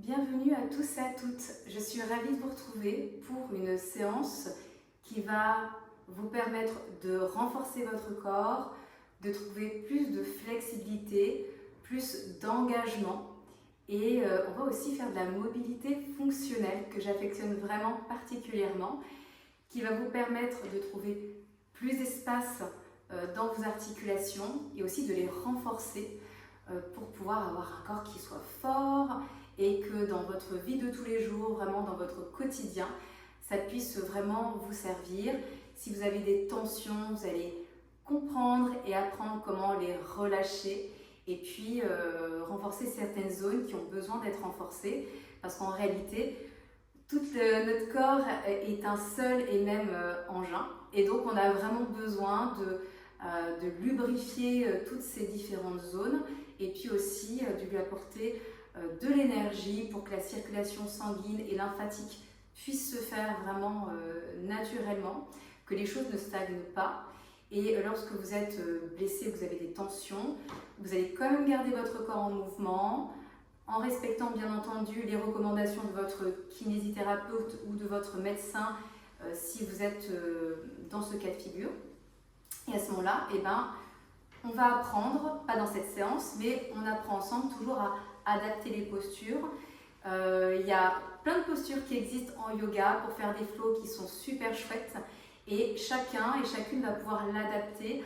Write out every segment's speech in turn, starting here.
Bienvenue à tous et à toutes. Je suis ravie de vous retrouver pour une séance qui va vous permettre de renforcer votre corps, de trouver plus de flexibilité, plus d'engagement et on va aussi faire de la mobilité fonctionnelle que j'affectionne vraiment particulièrement, qui va vous permettre de trouver plus d'espace dans vos articulations et aussi de les renforcer pour pouvoir avoir un corps qui soit fort et que dans votre vie de tous les jours, vraiment dans votre quotidien, ça puisse vraiment vous servir. Si vous avez des tensions, vous allez comprendre et apprendre comment les relâcher et puis renforcer certaines zones qui ont besoin d'être renforcées parce qu'en réalité, tout notre corps est un seul et même engin et donc on a vraiment besoin de lubrifier toutes ces différentes zones et puis aussi de lui apporter de l'énergie pour que la circulation sanguine et lymphatique puissent se faire vraiment naturellement, que les choses ne stagnent pas. Et lorsque vous êtes blessé, vous avez des tensions, vous allez quand même garder votre corps en mouvement, en respectant bien entendu les recommandations de votre kinésithérapeute ou de votre médecin si vous êtes dans ce cas de figure. Et à ce moment-là, on va apprendre, pas dans cette séance, mais on apprend ensemble toujours à adapter les postures. Il y a plein de postures qui existent en yoga pour faire des flows qui sont super chouettes et chacun et chacune va pouvoir l'adapter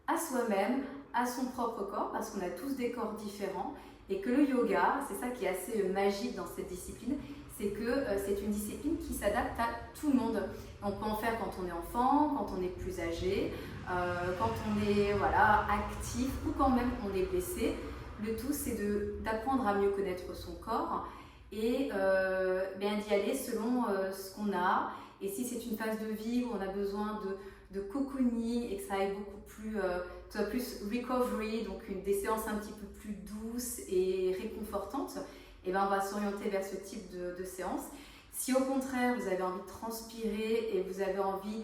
à soi-même, à son propre corps parce qu'on a tous des corps différents et que le yoga, c'est ça qui est assez magique dans cette discipline, c'est que c'est une discipline qui s'adapte à tout le monde. On peut en faire quand on est enfant, quand on est plus âgé, quand on est actif ou quand même on est blessé. Le tout, c'est d'apprendre à mieux connaître son corps et d'y aller selon ce qu'on a. Et si c'est une phase de vie où on a besoin de cocooning et que ça aille beaucoup plus, que ce soit plus recovery, donc des séances un petit peu plus douces et réconfortantes, on va s'orienter vers ce type de séance. Si au contraire vous avez envie de transpirer et vous avez envie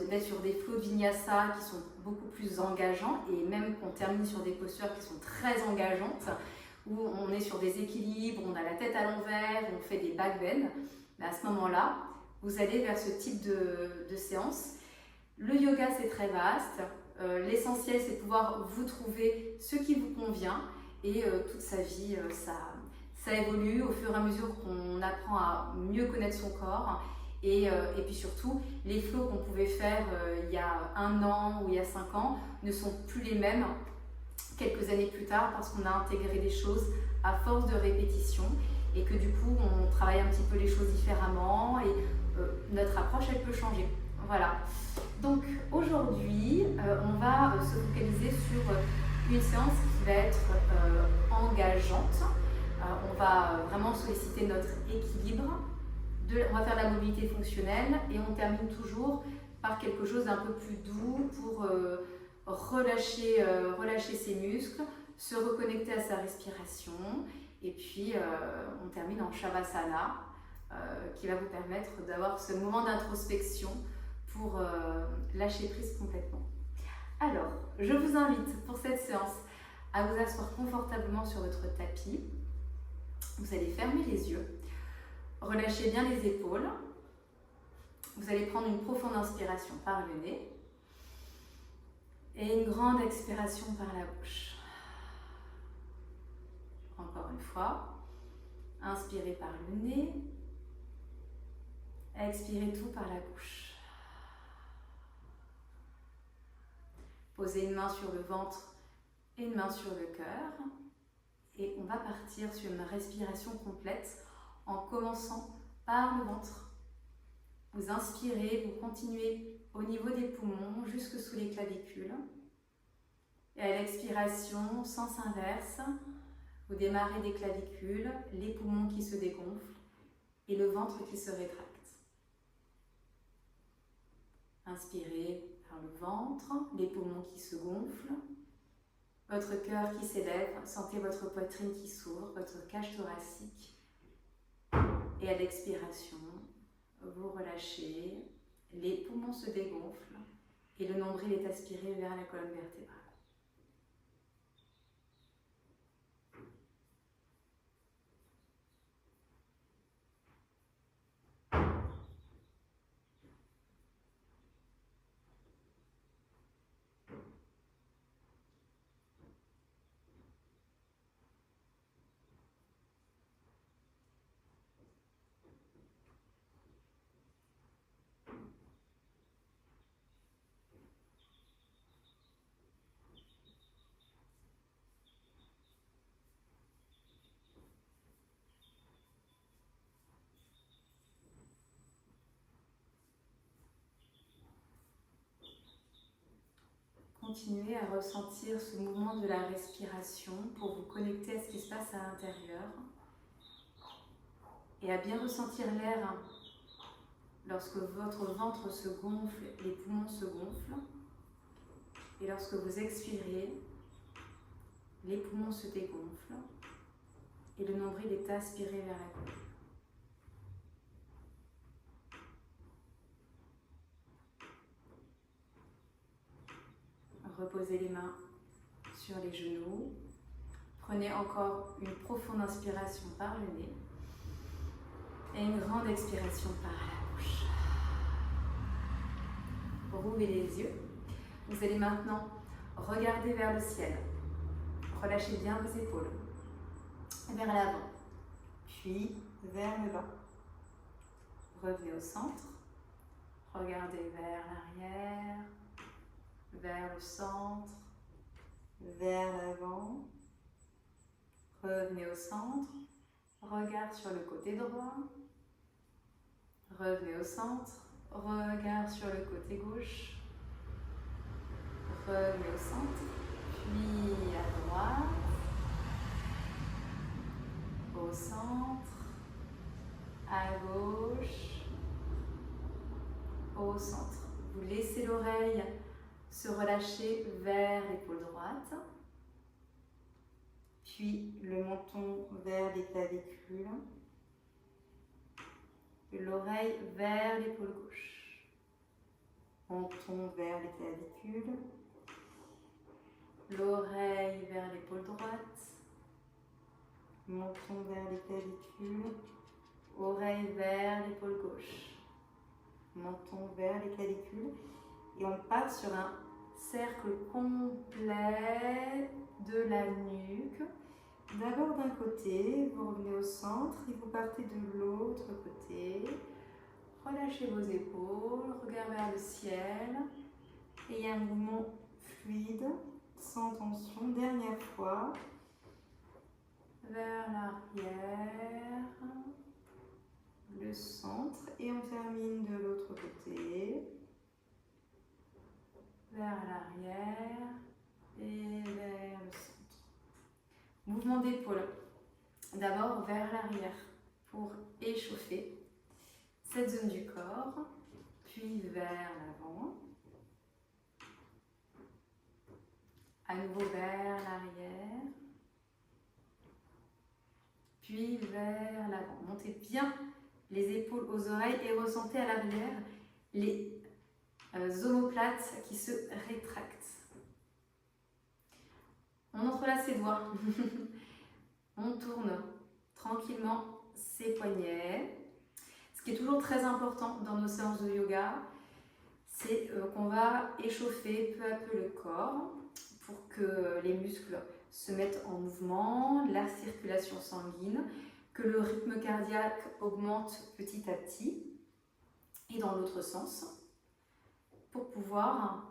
d'être sur des flows de vinyasa qui sont beaucoup plus engageants et même qu'on termine sur des postures qui sont très engageantes où on est sur des équilibres, on a la tête à l'envers, on fait des back bends, à ce moment-là, vous allez vers ce type de séance. Le yoga, c'est très vaste. L'essentiel, c'est de pouvoir vous trouver ce qui vous convient et toute sa vie, ça évolue au fur et à mesure qu'on apprend à mieux connaître son corps. Et puis surtout, les flows qu'on pouvait faire il y a 1 an ou il y a 5 ans ne sont plus les mêmes quelques années plus tard parce qu'on a intégré des choses à force de répétition et que du coup on travaille un petit peu les choses différemment et notre approche elle peut changer. Voilà. Donc aujourd'hui on va se focaliser sur une séance qui va être engageante. On va vraiment solliciter notre équilibre. On va faire la mobilité fonctionnelle et on termine toujours par quelque chose d'un peu plus doux pour relâcher ses muscles, se reconnecter à sa respiration et puis on termine en Shavasana qui va vous permettre d'avoir ce moment d'introspection pour lâcher prise complètement. Alors, je vous invite pour cette séance à vous asseoir confortablement sur votre tapis. Vous allez fermer les yeux. Relâchez bien les épaules. Vous allez prendre une profonde inspiration par le nez et une grande expiration par la bouche. Encore une fois, inspirez par le nez, expirez tout par la bouche. Posez une main sur le ventre et une main sur le cœur et on va partir sur une respiration complète en commençant par le ventre. Vous inspirez, vous continuez au niveau des poumons jusque sous les clavicules. Et à l'expiration, sens inverse, vous démarrez des clavicules, les poumons qui se dégonflent et le ventre qui se rétracte. Inspirez par le ventre, les poumons qui se gonflent, votre cœur qui s'élève, sentez votre poitrine qui s'ouvre, votre cage thoracique. Et à l'expiration, vous relâchez, les poumons se dégonflent et le nombril est aspiré vers la colonne vertébrale. continuer à ressentir ce mouvement de la respiration pour vous connecter à ce qui se passe à l'intérieur et à bien ressentir l'air lorsque votre ventre se gonfle, les poumons se gonflent, et lorsque vous expirez, les poumons se dégonflent et le nombril est aspiré vers la colonne. Reposez les mains sur les genoux. Prenez encore une profonde inspiration par le nez et une grande expiration par la bouche. Rouvrez les yeux. Vous allez maintenant regarder vers le ciel. Relâchez bien vos épaules. Vers l'avant, puis vers le bas. Revenez au centre. Regardez vers l'arrière, vers le centre, vers l'avant. Revenez au centre. Regard sur le côté droit. Revenez au centre. Regard sur le côté gauche. Revenez au centre. Puis à droite. Au centre. À gauche. Au centre. Vous laissez l'oreille se relâcher vers l'épaule droite. Puis le menton vers les clavicules. L'oreille vers l'épaule gauche. Menton vers les clavicules. L'oreille vers l'épaule droite. Menton vers les clavicules. Oreille vers l'épaule gauche. Menton vers les clavicules. Et on passe sur un cercle complet de la nuque. D'abord d'un côté, vous revenez au centre et vous partez de l'autre côté. Relâchez vos épaules, regard vers le ciel. Et il y a un mouvement fluide, sans tension. Dernière fois. Vers l'arrière, le centre. Et on termine de l'autre côté. Vers l'arrière et vers le centre. Mouvement d'épaule. D'abord vers l'arrière pour échauffer cette zone du corps, puis vers l'avant. À nouveau vers l'arrière, puis vers l'avant. Montez bien les épaules aux oreilles et ressentez à l'arrière les omoplates qui se rétractent. On entrelace ses doigts. On tourne tranquillement ses poignets. Ce qui est toujours très important dans nos séances de yoga, c'est qu'on va échauffer peu à peu le corps pour que les muscles se mettent en mouvement, la circulation sanguine, que le rythme cardiaque augmente petit à petit et dans l'autre sens pour pouvoir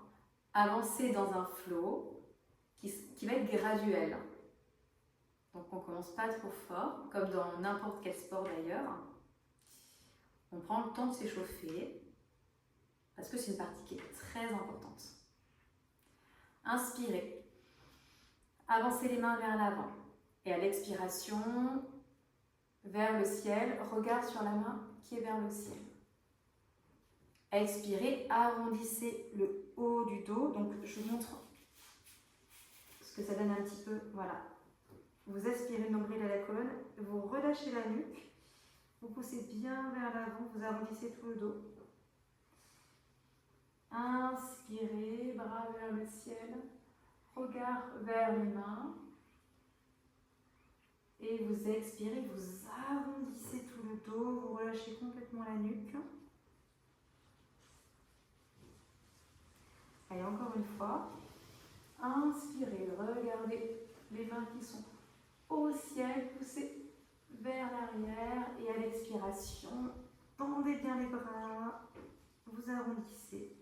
avancer dans un flow qui va être graduel. Donc on ne commence pas trop fort, comme dans n'importe quel sport d'ailleurs. On prend le temps de s'échauffer, parce que c'est une partie qui est très importante. Inspirez. Avancez les mains vers l'avant. Et à l'expiration, vers le ciel, regard sur la main qui est vers le ciel. Expirez, arrondissez le haut du dos. Donc je vous montre ce que ça donne un petit peu. Voilà. Vous aspirez le nombril à la colonne, vous relâchez la nuque, vous poussez bien vers l'avant, vous arrondissez tout le dos. Inspirez, bras vers le ciel, regard vers les mains. Et vous expirez, vous arrondissez tout le dos, vous relâchez complètement la nuque. Allez, encore une fois. Inspirez, regardez les mains qui sont au ciel, poussez vers l'arrière et à l'expiration, tendez bien les bras, vous arrondissez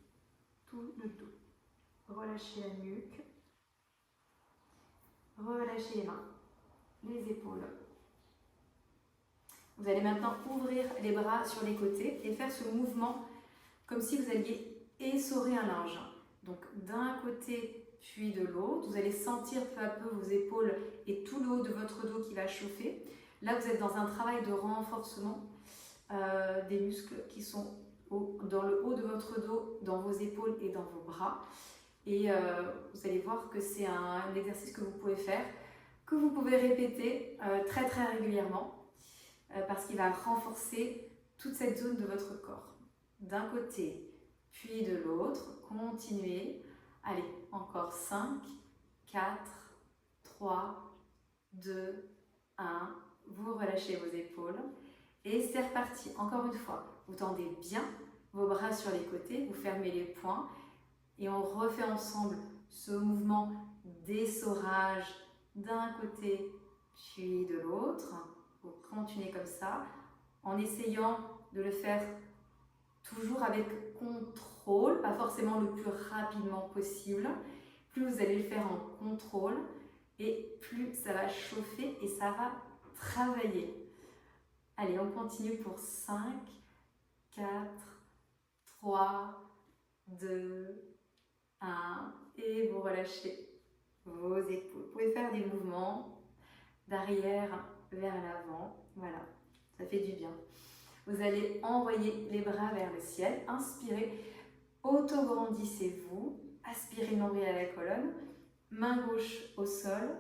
tout le dos. Relâchez la nuque, relâchez les mains, les épaules. Vous allez maintenant ouvrir les bras sur les côtés et faire ce mouvement comme si vous alliez essorer un linge. Donc d'un côté puis de l'autre. Vous allez sentir peu à peu vos épaules et tout le haut de votre dos qui va chauffer. Là, vous êtes dans un travail de renforcement des muscles qui sont dans le haut de votre dos, dans vos épaules et dans vos bras. Et vous allez voir que c'est un exercice que vous pouvez faire, que vous pouvez répéter très très régulièrement parce qu'il va renforcer toute cette zone de votre corps. D'un côté, puis de l'autre. Continuez. Allez, encore 5, 4, 3, 2, 1. Vous relâchez vos épaules. Et c'est reparti. Encore une fois, vous tendez bien vos bras sur les côtés, vous fermez les poings et on refait ensemble ce mouvement d'essorage d'un côté puis de l'autre. Vous continuez comme ça en essayant de le faire toujours avec contrôle, pas forcément le plus rapidement possible. Plus vous allez le faire en contrôle et plus ça va chauffer et ça va travailler. Allez, on continue pour 5, 4, 3, 2, 1 et vous relâchez vos épaules. Vous pouvez faire des mouvements d'arrière vers l'avant. Voilà, ça fait du bien. Vous allez envoyer les bras vers le ciel. Inspirez, auto-grandissez-vous. Aspirez le nombril à la colonne. Main gauche au sol.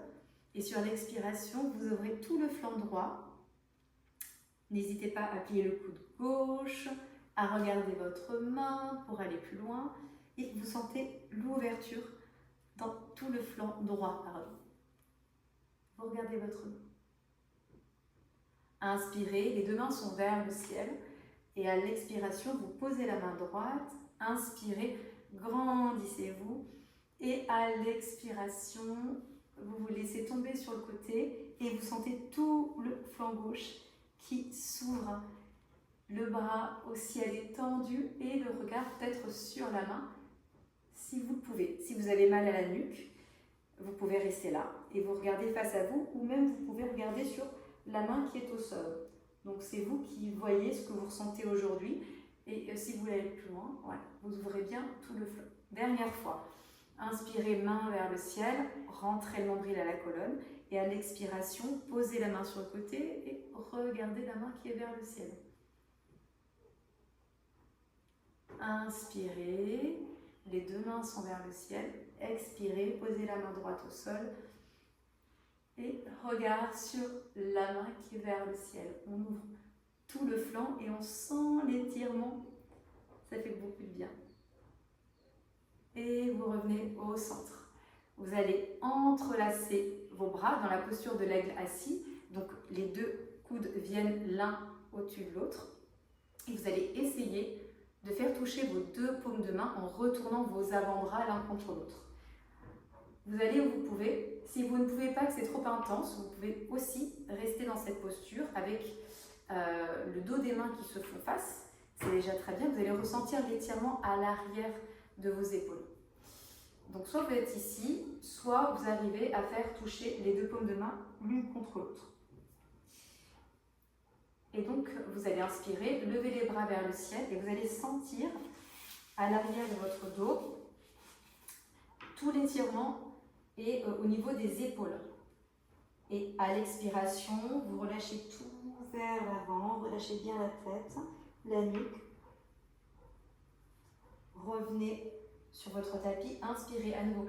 Et sur l'expiration, vous ouvrez tout le flanc droit. N'hésitez pas à plier le coude gauche, à regarder votre main pour aller plus loin. Et vous sentez l'ouverture dans tout le flanc droit. Vous regardez votre main. Inspirez, les deux mains sont vers le ciel. Et à l'expiration, vous posez la main droite. Inspirez, grandissez-vous. Et à l'expiration, vous vous laissez tomber sur le côté et vous sentez tout le flanc gauche qui s'ouvre. Le bras au ciel est tendu et le regard peut-être sur la main si vous le pouvez. Si vous avez mal à la nuque, vous pouvez rester là et vous regardez face à vous ou même vous pouvez regarder sur la main qui est au sol. Donc c'est vous qui voyez ce que vous ressentez aujourd'hui et si vous voulez aller plus loin, voilà, vous ouvrez bien tout le flanc. Dernière fois. Inspirez, main vers le ciel, rentrez le nombril à la colonne et à l'expiration, posez la main sur le côté et regardez la main qui est vers le ciel. Inspirez, les deux mains sont vers le ciel, expirez, posez la main droite au sol et regard sur la main qui est vers le ciel. On ouvre tout le flanc et on sent l'étirement, ça fait beaucoup de bien. Et vous revenez au centre. Vous allez entrelacer vos bras dans la posture de l'aigle assis. Donc les deux coudes viennent l'un au-dessus de l'autre. Et vous allez essayer de faire toucher vos deux paumes de main en retournant vos avant-bras l'un contre l'autre. Vous allez où vous pouvez. Si vous ne pouvez pas, que c'est trop intense, vous pouvez aussi rester dans cette posture avec le dos des mains qui se font face. C'est déjà très bien. Vous allez ressentir l'étirement à l'arrière de vos épaules. Donc soit vous êtes ici, soit vous arrivez à faire toucher les deux paumes de main l'une contre l'autre. Et donc vous allez inspirer, lever les bras vers le ciel et vous allez sentir à l'arrière de votre dos tout l'étirement et au niveau des épaules. Et à l'expiration, vous relâchez tout vers l'avant, relâchez bien la tête, la nuque. Revenez sur votre tapis, inspirez à nouveau.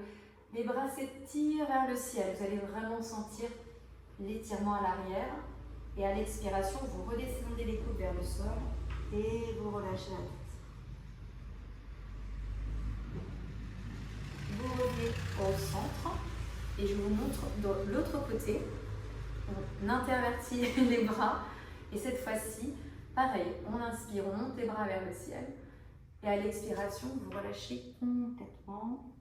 Les bras s'étirent vers le ciel. Vous allez vraiment sentir l'étirement à l'arrière. Et à l'expiration, vous redescendez les coudes vers le sol et vous relâchez la tête. Vous revenez au centre et je vous montre de l'autre côté. On intervertit les bras et cette fois-ci, pareil, on inspire, on monte les bras vers le ciel. Et à l'expiration, vous relâchez complètement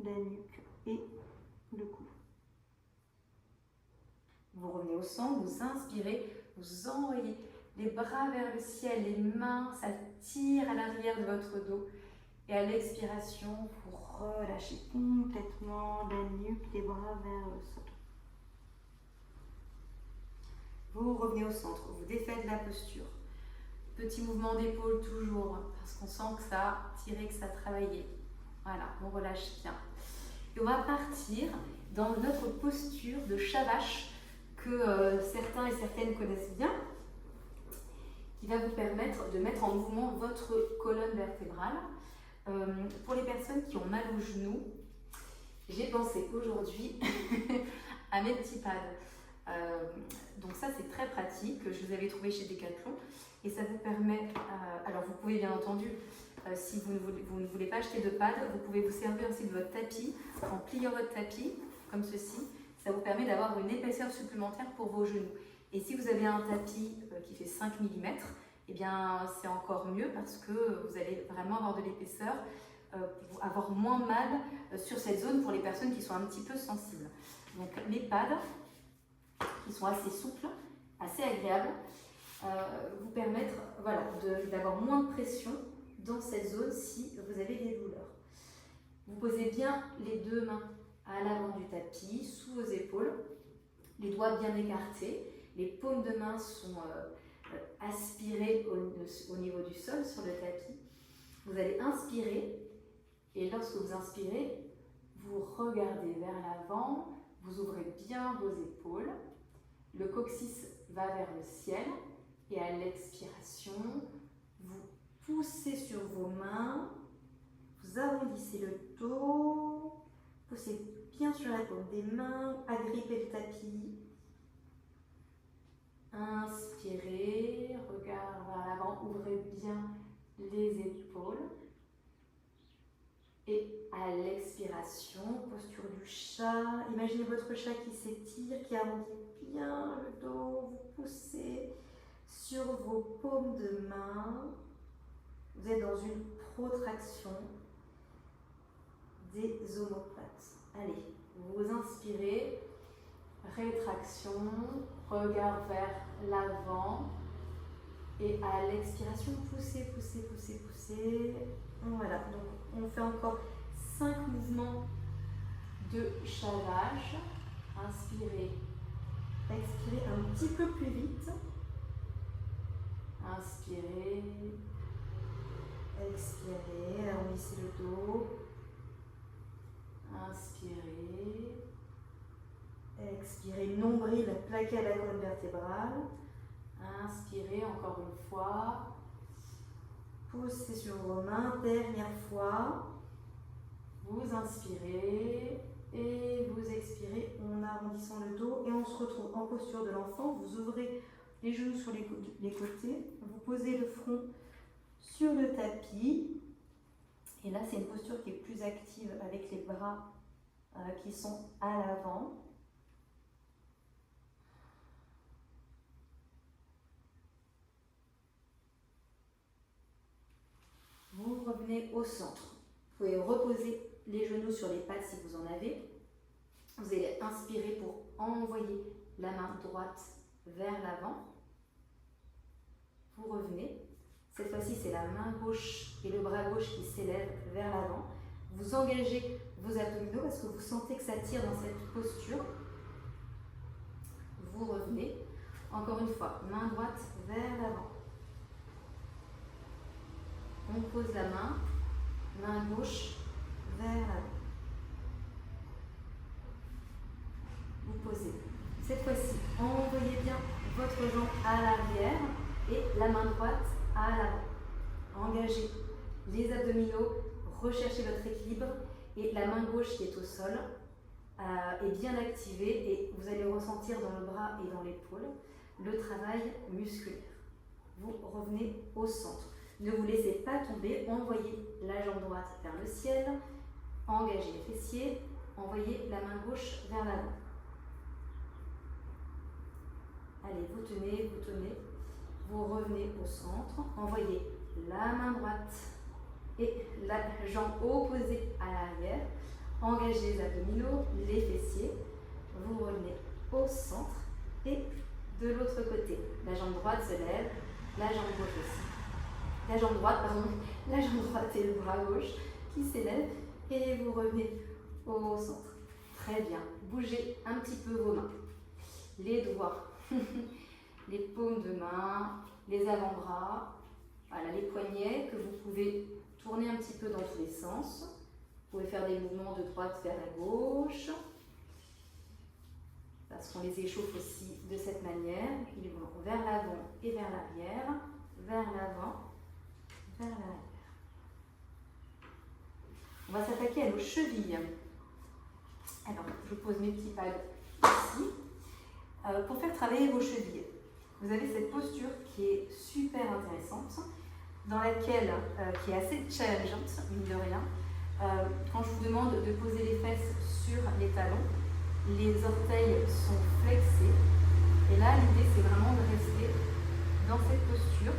la nuque et le cou. Vous revenez au centre, vous inspirez, vous envoyez les bras vers le ciel, les mains, ça tire à l'arrière de votre dos. Et à l'expiration, vous relâchez complètement la nuque, les bras vers le sol. Vous revenez au centre, vous défaites la posture. Petit mouvement d'épaule toujours, parce qu'on sent que ça a tiré, que ça a travaillé. Voilà, on relâche bien. Et on va partir dans notre posture de chat vache que certains et certaines connaissent bien, qui va vous permettre de mettre en mouvement votre colonne vertébrale. Pour les personnes qui ont mal aux genoux, j'ai pensé aujourd'hui à mes petits pads. Donc ça c'est très pratique, je les avais trouvés chez Decathlon et ça vous permet, alors vous pouvez bien entendu, si vous ne voulez pas acheter de pads, vous pouvez vous servir aussi de votre tapis en pliant votre tapis comme ceci. Ça vous permet d'avoir une épaisseur supplémentaire pour vos genoux. Et si vous avez un tapis qui fait 5 mm, eh bien c'est encore mieux parce que vous allez vraiment avoir de l'épaisseur, avoir moins mal sur cette zone pour les personnes qui sont un petit peu sensibles. Donc les pads, qui sont assez souples, assez agréables, vous permettre voilà, d'avoir moins de pression dans cette zone si vous avez des douleurs. Vous posez bien les deux mains à l'avant du tapis, sous vos épaules, les doigts bien écartés, les paumes de main sont aspirées au niveau du sol sur le tapis. Vous allez inspirer et lorsque vous inspirez, vous regardez vers l'avant, vous ouvrez bien vos épaules, le coccyx va vers le ciel et à l'expiration, vous poussez sur vos mains, vous arrondissez le dos, poussez bien sur la paume des mains, agrippez le tapis. Inspirez, regard vers l'avant, ouvrez bien les épaules. Et à l'expiration, posture du chat, imaginez votre chat qui s'étire, qui arrondit bien le dos, vous poussez sur vos paumes de main. Vous êtes dans une protraction des omoplates. Allez, vous inspirez, rétraction, regard vers l'avant. Et à l'expiration, poussez, poussez, poussez, poussez. Voilà, donc on fait encore 5 mouvements de chat vache. Inspirez, expirez un petit peu plus vite. Inspirez, expirez, arrondissez le dos. Inspirez, expirez, nombril plaqué à la colonne vertébrale. Inspirez encore une fois. Poussez sur vos mains, dernière fois. Vous inspirez et vous expirez en arrondissant le dos et on se retrouve en posture de l'enfant. Vous ouvrez les genoux sur les côtés, vous posez le front sur le tapis et là c'est une posture qui est plus active avec les bras qui sont à l'avant. Vous revenez au centre. Vous pouvez reposer les genoux sur les pattes si vous en avez. Vous allez inspirer pour envoyer la main droite vers l'avant. Vous revenez. Cette fois-ci, c'est la main gauche et le bras gauche qui s'élèvent vers l'avant. Vous engagez vos abdominaux parce que vous sentez que ça tire dans cette posture. Vous revenez. Encore une fois, main droite vers l'avant. On pose la main gauche vers l'avant. Vous posez. Cette fois-ci, envoyez bien votre jambe à l'arrière et la main droite à l'avant. Engagez les abdominaux, recherchez votre équilibre et la main gauche qui est au sol est bien activée et vous allez ressentir dans le bras et dans l'épaule le travail musculaire. Vous revenez au centre. Ne vous laissez pas tomber, envoyez la jambe droite vers le ciel, engagez les fessiers, envoyez la main gauche vers l'avant. Allez, vous tenez, vous revenez au centre, envoyez la main droite et la jambe opposée à l'arrière, engagez les abdominaux, les fessiers, vous revenez au centre et de l'autre côté, la jambe droite se lève, la jambe gauche aussi. La jambe droite et le bras gauche qui s'élèvent et vous revenez au centre. Très bien. Bougez un petit peu vos mains. Les doigts, les paumes de main, les avant-bras, voilà, les poignets que vous pouvez tourner un petit peu dans tous les sens. Vous pouvez faire des mouvements de droite vers la gauche, parce qu'on les échauffe aussi de cette manière. Ils vont vers l'avant et vers l'arrière, vers l'avant, vers l'arrière. On va s'attaquer à nos chevilles. Alors, je pose mes petits pads ici. Pour faire travailler vos chevilles, vous avez cette posture qui est super intéressante, dans laquelle, qui est assez challengeante, mine de rien. Quand je vous demande de poser les fesses sur les talons, les orteils sont flexés. Et là, l'idée, c'est vraiment de rester dans cette posture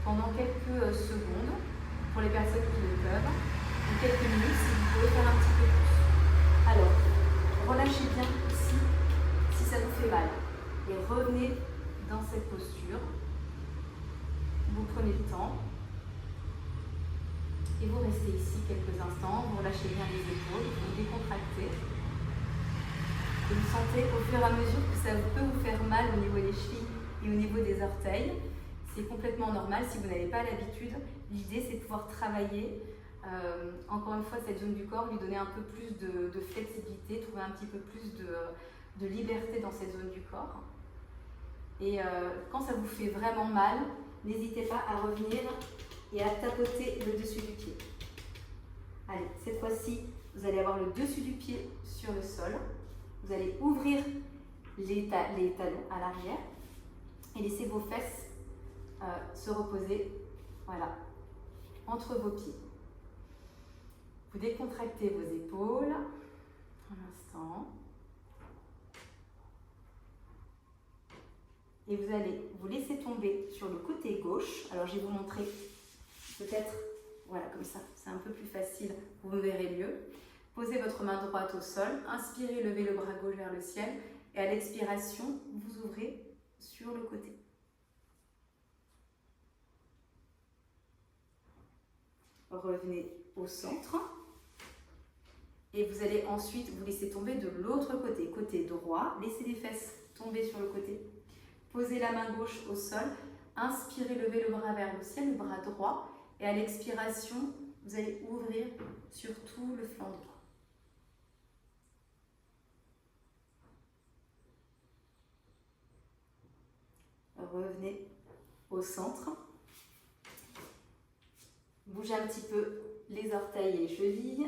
pendant quelques secondes, pour les personnes qui le peuvent, ou quelques minutes si vous pouvez faire un petit peu plus. Alors, relâchez bien ici si ça vous fait mal. Et revenez dans cette posture. Vous prenez le temps. Et vous restez ici quelques instants. Vous relâchez bien les épaules, vous décontractez. Et vous sentez au fur et à mesure que ça peut vous faire mal au niveau des chevilles et au niveau des orteils. C'est complètement normal si vous n'avez pas l'habitude. L'idée, c'est de pouvoir travailler, encore une fois, cette zone du corps, lui donner un peu plus de flexibilité, trouver un petit peu plus de liberté dans cette zone du corps. Et quand ça vous fait vraiment mal, n'hésitez pas à revenir et à tapoter le dessus du pied. Allez, cette fois-ci, vous allez avoir le dessus du pied sur le sol. Vous allez ouvrir les talons à l'arrière et laisser vos fesses se reposer, voilà, entre vos pieds. Vous décontractez vos épaules. Un instant. Et vous allez vous laisser tomber sur le côté gauche. Alors, je vais vous montrer peut-être, voilà, comme ça, c'est un peu plus facile, vous me verrez mieux. Posez votre main droite au sol, inspirez, levez le bras gauche vers le ciel et à l'expiration, vous ouvrez sur le côté. Revenez au centre et vous allez ensuite vous laisser tomber de l'autre côté, côté droit. Laissez les fesses tomber sur le côté. Posez la main gauche au sol, inspirez, levez le bras vers le ciel, le bras droit et à l'expiration, vous allez ouvrir sur tout le flanc droit. Revenez au centre. Bougez un petit peu les orteils et les chevilles.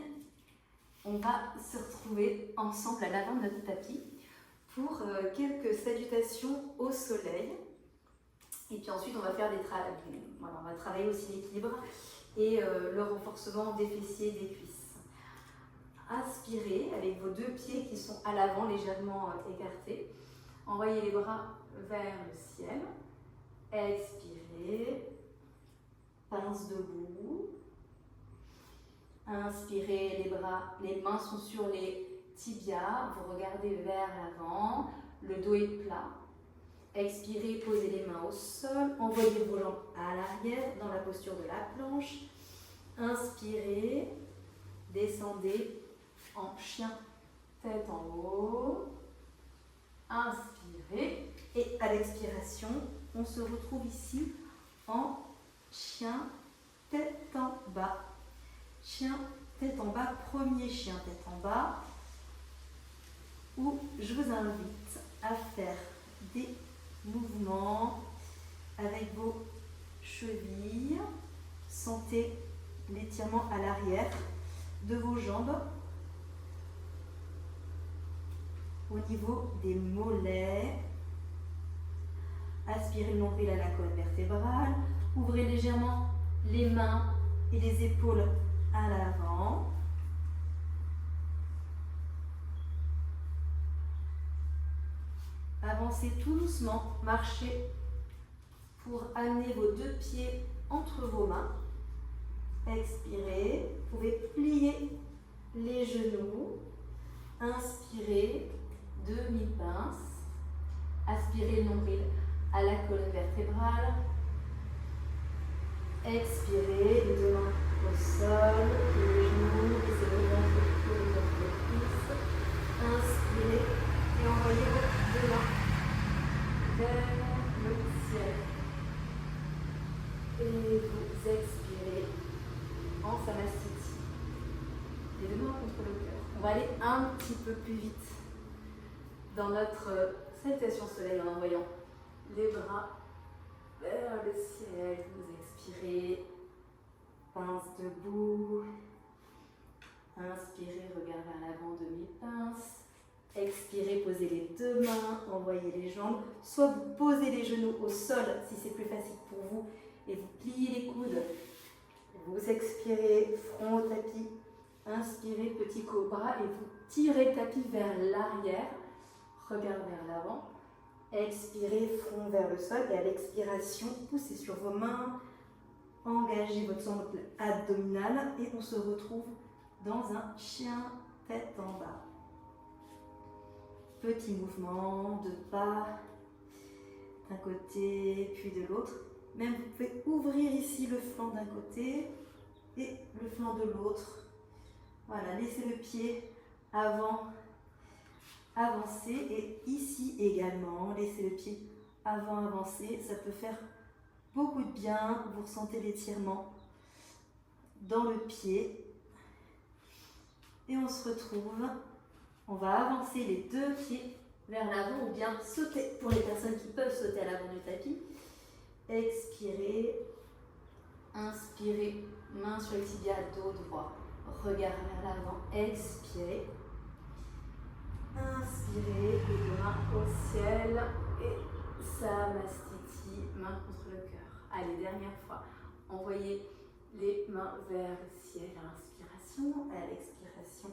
On va se retrouver ensemble à l'avant de notre tapis pour quelques salutations au soleil. Et puis ensuite, on va faire voilà, on va travailler aussi l'équilibre et le renforcement des fessiers et des cuisses. Inspirez avec vos deux pieds qui sont à l'avant, légèrement écartés. Envoyez les bras vers le ciel. Expirez. Pince debout. Inspirez, les mains sont sur les tibias. Vous regardez vers l'avant. Le dos est plat. Expirez, posez les mains au sol. Envoyez vos jambes à l'arrière dans la posture de la planche. Inspirez. Descendez en chien, tête en haut. Inspirez. Et à l'expiration, on se retrouve ici en chien, tête en bas. Chien, tête en bas, premier chien, tête en bas. Où je vous invite à faire des mouvements avec vos chevilles. Sentez l'étirement à l'arrière de vos jambes. Au niveau des mollets. Aspirez le nombril à la colonne vertébrale. Ouvrez légèrement les mains et les épaules à l'avant. Avancez tout doucement. Marchez pour amener vos deux pieds entre vos mains. Expirez. Vous pouvez plier les genoux. Inspirez. Demi-pince. Aspirez le nombril à la colonne vertébrale. Expirez, les deux mains au sol, les genoux, laissez le ventre plutôt les cuisses. Inspirez et envoyez vos deux mains vers le ciel. Et vous expirez en Samastiti. plus vite dans notre salutation soleil en envoyant les bras vers le ciel. Vous expirez, pince debout. Inspirez, regard vers l'avant, demi-pince. Expirez, posez les deux mains, envoyez les jambes. Soit vous posez les genoux au sol si c'est plus facile pour vous et vous pliez les coudes. Vous expirez, front au tapis. Inspirez, petit cobra et vous tirez le tapis vers l'arrière. Regard vers l'avant. Expirez, front vers le sol et à l'expiration, poussez sur vos mains. Engagez votre sangle abdominale et on se retrouve dans un chien tête en bas. Petit mouvement de pas d'un côté puis de l'autre. Même vous pouvez ouvrir ici le flanc d'un côté et le flanc de l'autre. Voilà, laissez le pied avant avancer et ici également, laissez le pied avant avancer. Ça peut faire beaucoup de bien. Vous ressentez l'étirement dans le pied. Et on se retrouve. On va avancer les deux pieds vers l'avant ou bien sauter pour les personnes qui peuvent sauter à l'avant du tapis. Expirez. Inspirez. Main sur le tibia, dos droit. Regard vers l'avant. Expirez. Inspirez. Les mains au ciel. Et Samastiti. Main contre le cœur. Allez, dernière fois. Envoyez les mains vers le ciel. Inspiration. À l'expiration.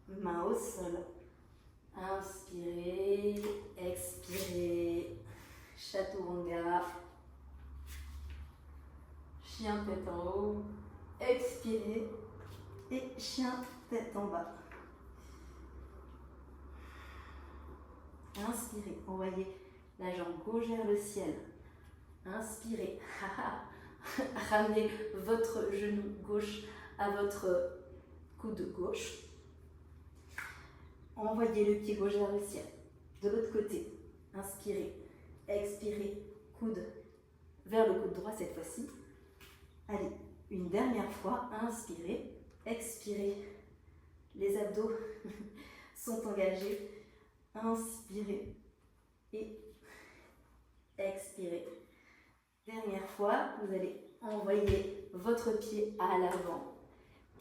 Main au sol. Inspirez, expirez. Chaturanga. Chien tête en haut. Expirez. Et chien tête en bas. Inspirez. Envoyez la jambe gauche vers le ciel. Inspirez. Ramenez votre genou gauche à votre coude gauche. Envoyez le pied gauche vers le ciel. De l'autre côté, inspirez, expirez, coude vers le coude droit cette fois-ci. Allez, une dernière fois, inspirez, expirez. Les abdos sont engagés. Inspirez et expirez. Dernière fois, vous allez envoyer votre pied à l'avant.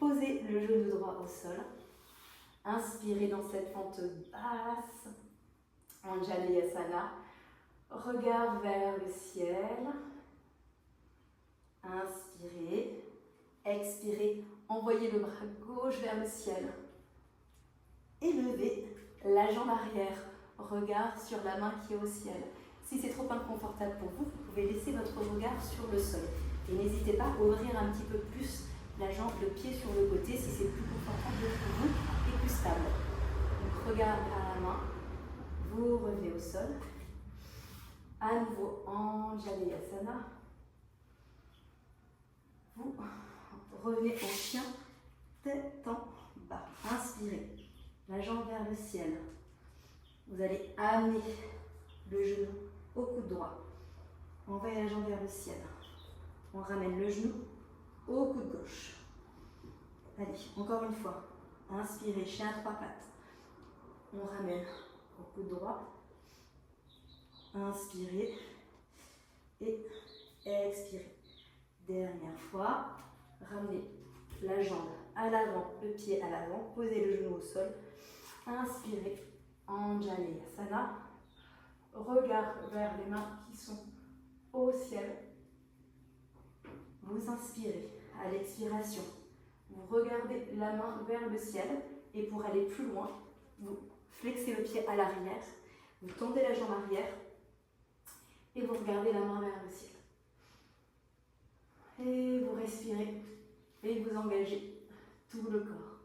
Posez le genou droit au sol. Inspirez dans cette fente basse, Anjalayasana, regard vers le ciel. Inspirez, expirez, envoyez le bras gauche vers le ciel. Élevez la jambe arrière, regard sur la main qui est au ciel. Si c'est trop inconfortable pour vous, vous pouvez laisser votre regard sur le sol. Et n'hésitez pas à ouvrir un petit peu plus la jambe, le pied sur le côté si c'est plus confortable pour vous et plus stable. Donc regard à la main, vous revenez au sol. À nouveau, Anjalayasana. Vous revenez au chien, tête en bas. Inspirez, la jambe vers le ciel. Vous allez amener le genou au coude droit. Envoyez la jambe vers le ciel. On ramène le genou au coude gauche. Allez, encore une fois. Inspirez, chien à trois pattes. On ramène au coude droit. Inspirez et expirez. Dernière fois. Ramenez la jambe à l'avant, le pied à l'avant. Posez le genou au sol. Inspirez, Anjalayasana. Regard vers les mains qui sont au ciel. Vous inspirez à l'expiration. Vous regardez la main vers le ciel et pour aller plus loin, vous flexez le pied à l'arrière, vous tendez la jambe arrière et vous regardez la main vers le ciel. Et vous respirez et vous engagez tout le corps.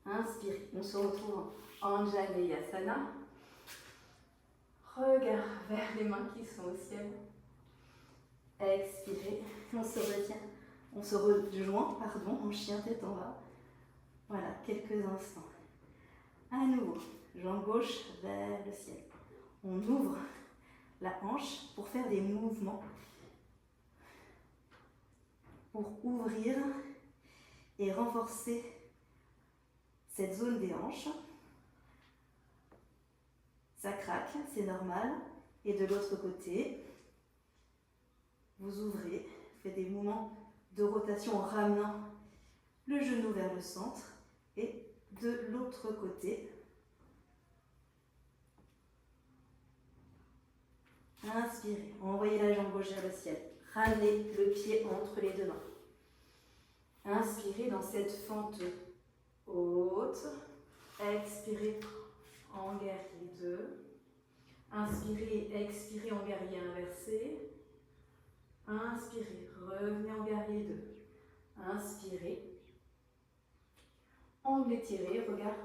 Inspirez, on se retrouve en Anjalayasana. Regard vers les mains qui sont au ciel. Expirez, on se retient, on se rejoint, en chien tête en bas. Voilà, quelques instants. À nouveau, jambe gauche vers le ciel. On ouvre la hanche pour faire des mouvements. Pour ouvrir et renforcer cette zone des hanches. Ça craque, c'est normal. Et de l'autre côté, vous ouvrez, faites des mouvements de rotation en ramenant le genou vers le centre. Et de l'autre côté, inspirez, envoyez la jambe gauche vers le ciel. Ramenez le pied entre les deux mains. Inspirez dans cette fente haute. Expirez en guerrier 2. Inspirez, expirez en guerrier inversé. Inspirez, revenez en guerrier 2. Inspirez. Angle étiré, regard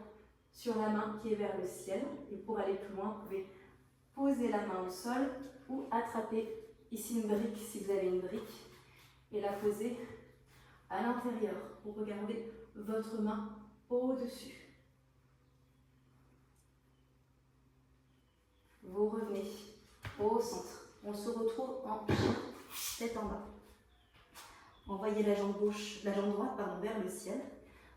sur la main qui est vers le ciel. Et pour aller plus loin, vous pouvez poser la main au sol ou attraper ici une brique si vous avez une brique et la poser à l'intérieur pour regarder votre main au-dessus. Vous revenez au centre. On se retrouve en chien, tête en bas. Envoyez la jambe droite vers le ciel.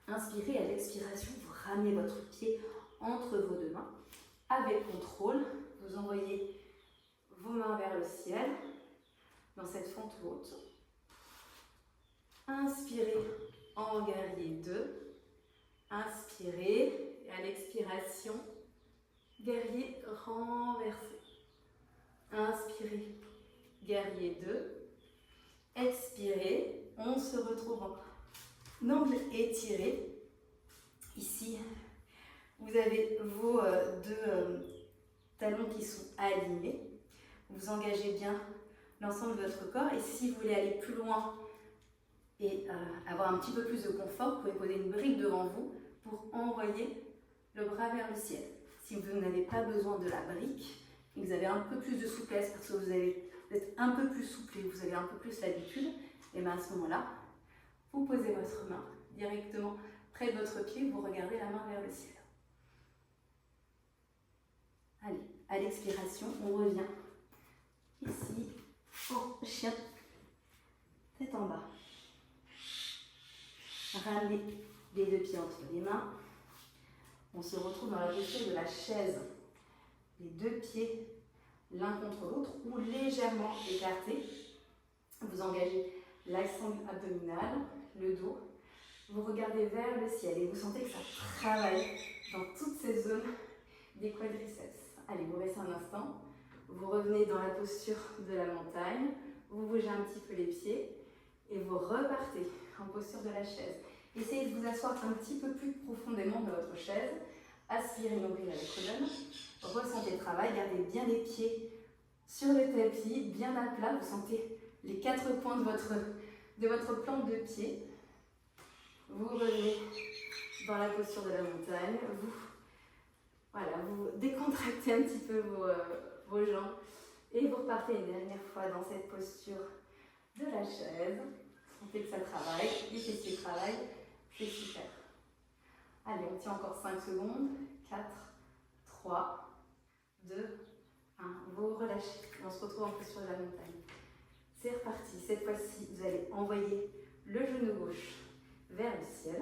Inspirez, à l'expiration, vous ramenez votre pied entre vos deux mains. Avec contrôle, vous envoyez vos mains vers le ciel, dans cette fente haute. Inspirez en guerrier 2. Inspirez, et à l'expiration, guerrier renversé. Inspirez, guerrier 2. Expirez, on se retrouve en angle étiré. Ici, vous avez vos deux talons qui sont alignés. Vous engagez bien l'ensemble de votre corps. Et si vous voulez aller plus loin et avoir un petit peu plus de confort, vous pouvez poser une brique devant vous pour envoyer le bras vers le ciel. Si vous n'avez pas besoin de la brique, et que vous avez un peu plus de souplesse parce que vous êtes un peu plus souplé, vous avez un peu plus l'habitude, et bien à ce moment-là, vous posez votre main directement près de votre pied, vous regardez la main vers le ciel. Allez, à l'expiration, on revient ici, en chien, tête en bas. Ramenez les deux pieds entre les mains. On se retrouve dans la posture de la chaise. Les deux pieds l'un contre l'autre ou légèrement écartés. Vous engagez l'axe abdominal, le dos. Vous regardez vers le ciel et vous sentez que ça travaille dans toutes ces zones des quadriceps. Allez, vous restez un instant. Vous revenez dans la posture de la montagne. Vous bougez un petit peu les pieds et vous repartez en posture de la chaise. Essayez de vous asseoir un petit peu plus profondément dans votre chaise. Aspirez nombril à la colonne. Ressentez le travail. Gardez bien les pieds sur le tapis, bien à plat. Vous sentez les quatre coins de votre plante de pied. Vous revenez dans la posture de la montagne. Vous décontractez un petit peu vos jambes. Et vous repartez une dernière fois dans cette posture de la chaise. Sentez que ça travaille. Les fessiers travaillent. C'est super. Allez, on tient encore 5 secondes. 4, 3, 2, 1. Vous relâchez. On se retrouve en posture de la montagne. C'est reparti. Cette fois-ci, vous allez envoyer le genou gauche vers le ciel.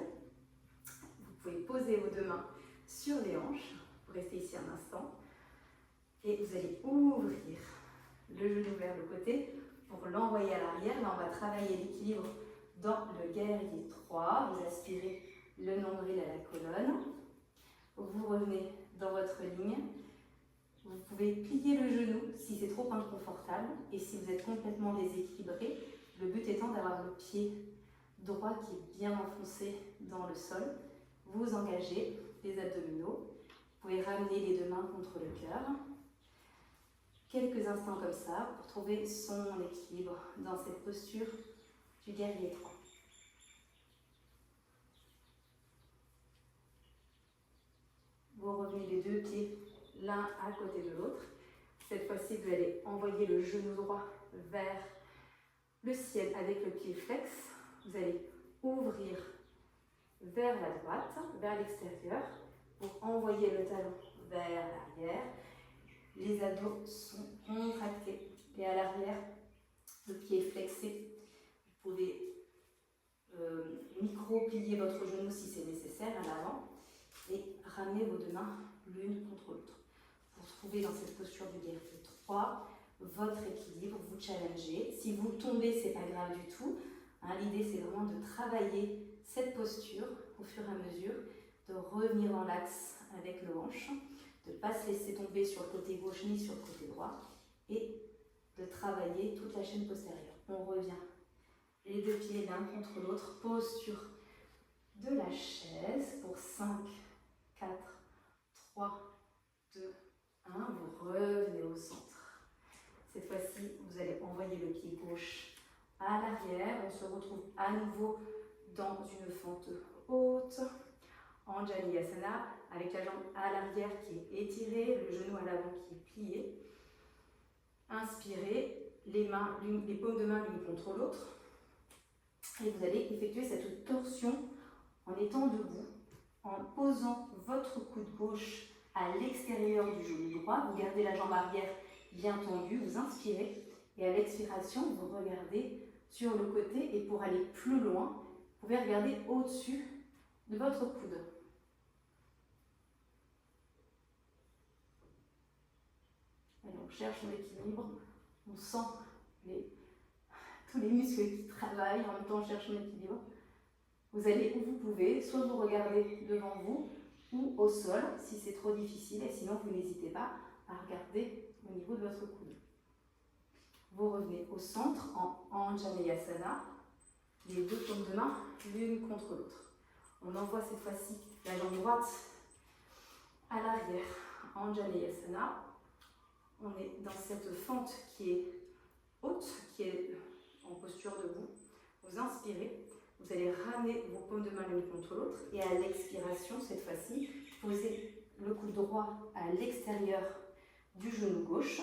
Vous pouvez poser vos deux mains sur les hanches. Vous restez ici un instant. Et vous allez ouvrir le genou vers le côté pour l'envoyer à l'arrière. Là, on va travailler l'équilibre dans le guerrier 3. Vous aspirez le nombril à la colonne. Vous revenez dans votre ligne. Vous pouvez plier le genou si c'est trop inconfortable. Et si vous êtes complètement déséquilibré, le but étant d'avoir le pied droit qui est bien enfoncé dans le sol. Vous engagez les abdominaux. Vous pouvez ramener les deux mains contre le cœur. Quelques instants comme ça pour trouver son équilibre dans cette posture du guerrier 3. Vous revenez les deux pieds l'un à côté de l'autre. Cette fois-ci, vous allez envoyer le genou droit vers le ciel avec le pied flex. Vous allez ouvrir vers la droite, vers l'extérieur, pour envoyer le talon vers l'arrière. Les abdos sont contractés et à l'arrière, le pied est flexé. Vous pouvez micro-plier votre genou si c'est nécessaire à l'avant. ramenez vos deux mains l'une contre l'autre. Vous retrouvez dans cette posture du guerrier 3 votre équilibre, vous challengez. Si vous tombez, c'est pas grave du tout. Hein, l'idée, c'est vraiment de travailler cette posture au fur et à mesure, de revenir dans l'axe avec le hanche, de ne pas se laisser tomber sur le côté gauche ni sur le côté droit et de travailler toute la chaîne postérieure. On revient. Les deux pieds l'un contre l'autre, posture de la chaise pour 5, 4, 3, 2, 1. Vous revenez au centre. Cette fois-ci, vous allez envoyer le pied gauche à l'arrière. On se retrouve à nouveau dans une fente haute, en Janiyasana, avec la jambe à l'arrière qui est étirée, le genou à l'avant qui est plié. Inspirez, les paumes de main l'une contre l'autre. Et vous allez effectuer cette torsion en étant debout, en posant votre coude gauche à l'extérieur du genou droit. Vous gardez la jambe arrière bien tendue, vous inspirez. Et à l'expiration, vous regardez sur le côté. Et pour aller plus loin, vous pouvez regarder au-dessus de votre coude. Allez, on cherche l'équilibre, on sent tous les muscles qui travaillent, en même temps on cherche l'équilibre. Vous allez où vous pouvez, soit vous regardez devant vous ou au sol si c'est trop difficile, et sinon vous n'hésitez pas à regarder au niveau de votre coude. Vous revenez au centre en Anjaneyasana, les deux paumes de main l'une contre l'autre. On envoie cette fois-ci la jambe droite à l'arrière, Anjaneyasana. On est dans cette fente qui est haute, qui est en posture debout. Vous inspirez, vous allez ramener vos paumes de main l'une contre l'autre et à l'expiration, cette fois-ci, posez le coude droit à l'extérieur du genou gauche.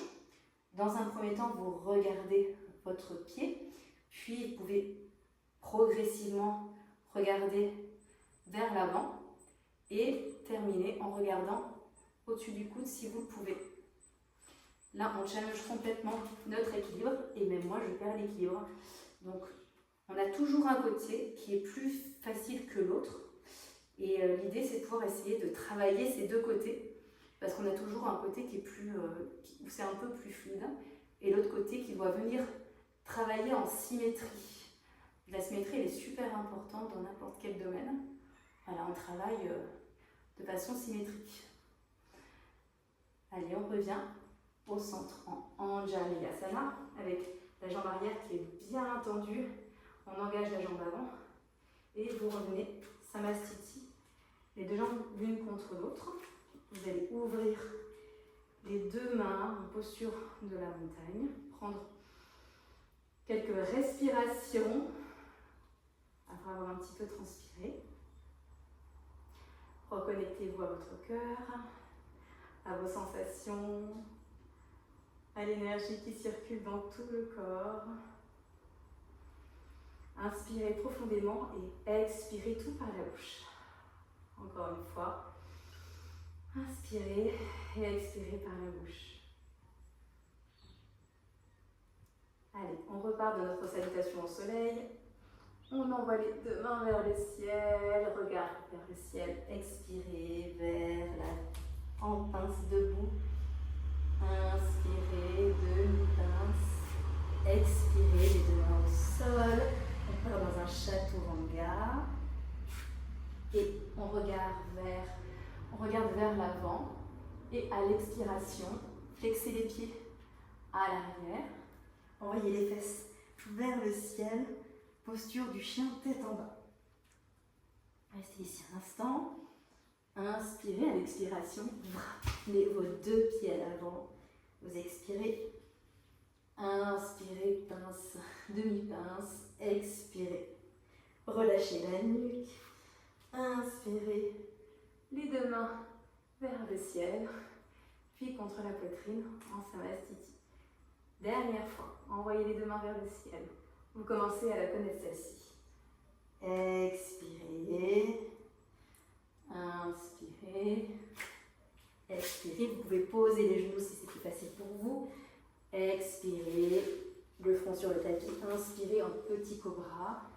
Dans un premier temps, vous regardez votre pied, puis vous pouvez progressivement regarder vers l'avant et terminer en regardant au-dessus du coude si vous le pouvez. Là, on challenge complètement notre équilibre et même moi, je perds l'équilibre. Donc, on a toujours un côté qui est plus facile que l'autre. Et l'idée, c'est de pouvoir essayer de travailler ces deux côtés parce qu'on a toujours un côté qui est plus, où c'est un peu plus fluide et l'autre côté qui doit venir travailler en symétrie. La symétrie, elle est super importante dans n'importe quel domaine. Voilà, on travaille de façon symétrique. Allez, on revient au centre en Anjaneyasana avec la jambe arrière qui est bien tendue. On engage la jambe avant et vous revenez Samastiti, les deux jambes l'une contre l'autre. Vous allez ouvrir les deux mains en posture de la montagne, prendre quelques respirations après avoir un petit peu transpiré. Reconnectez-vous à votre cœur, à vos sensations, à l'énergie qui circule dans tout le corps. Inspirez profondément et expirez tout par la bouche. Encore une fois. Inspirez et expirez par la bouche. Allez, on repart de notre salutation au soleil. On envoie les deux mains vers le ciel. Regard vers le ciel. Expirez vers en pince debout. Inspirez, demi-pince. Expirez, les deux mains au sol. On part dans un chaturanga. Et on regarde vers l'avant. Et à l'expiration, flexez les pieds à l'arrière. Envoyez les fesses vers le ciel. Posture du chien tête en bas. Restez ici un instant. Inspirez à l'expiration. Ramenez vos deux pieds à l'avant. Vous expirez. Inspirez, pince, demi-pince. Expirez. Relâchez la nuque. Inspirez. Les deux mains vers le ciel. Puis contre la poitrine en Samastiti. Dernière fois. Envoyez les deux mains vers le ciel. Vous commencez à la connaître celle-ci. Expirez. Inspirez. Expirez. Vous pouvez poser les genoux si c'est plus facile pour vous. Expirez. Le front sur le tapis. Inspirez en petit cobra.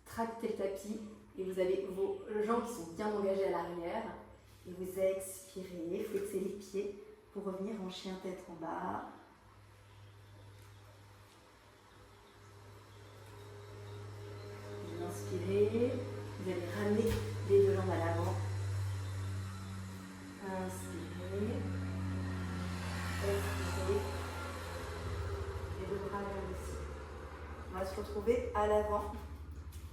Tractez le tapis. Et vous avez vos jambes qui sont bien engagées à l'arrière. Et vous expirez, flexez les pieds pour revenir en chien tête en bas. Vous inspirez, vous allez ramener les deux jambes à l'avant. Inspirez, expirez, les deux bras vers le ciel. On va se retrouver à l'avant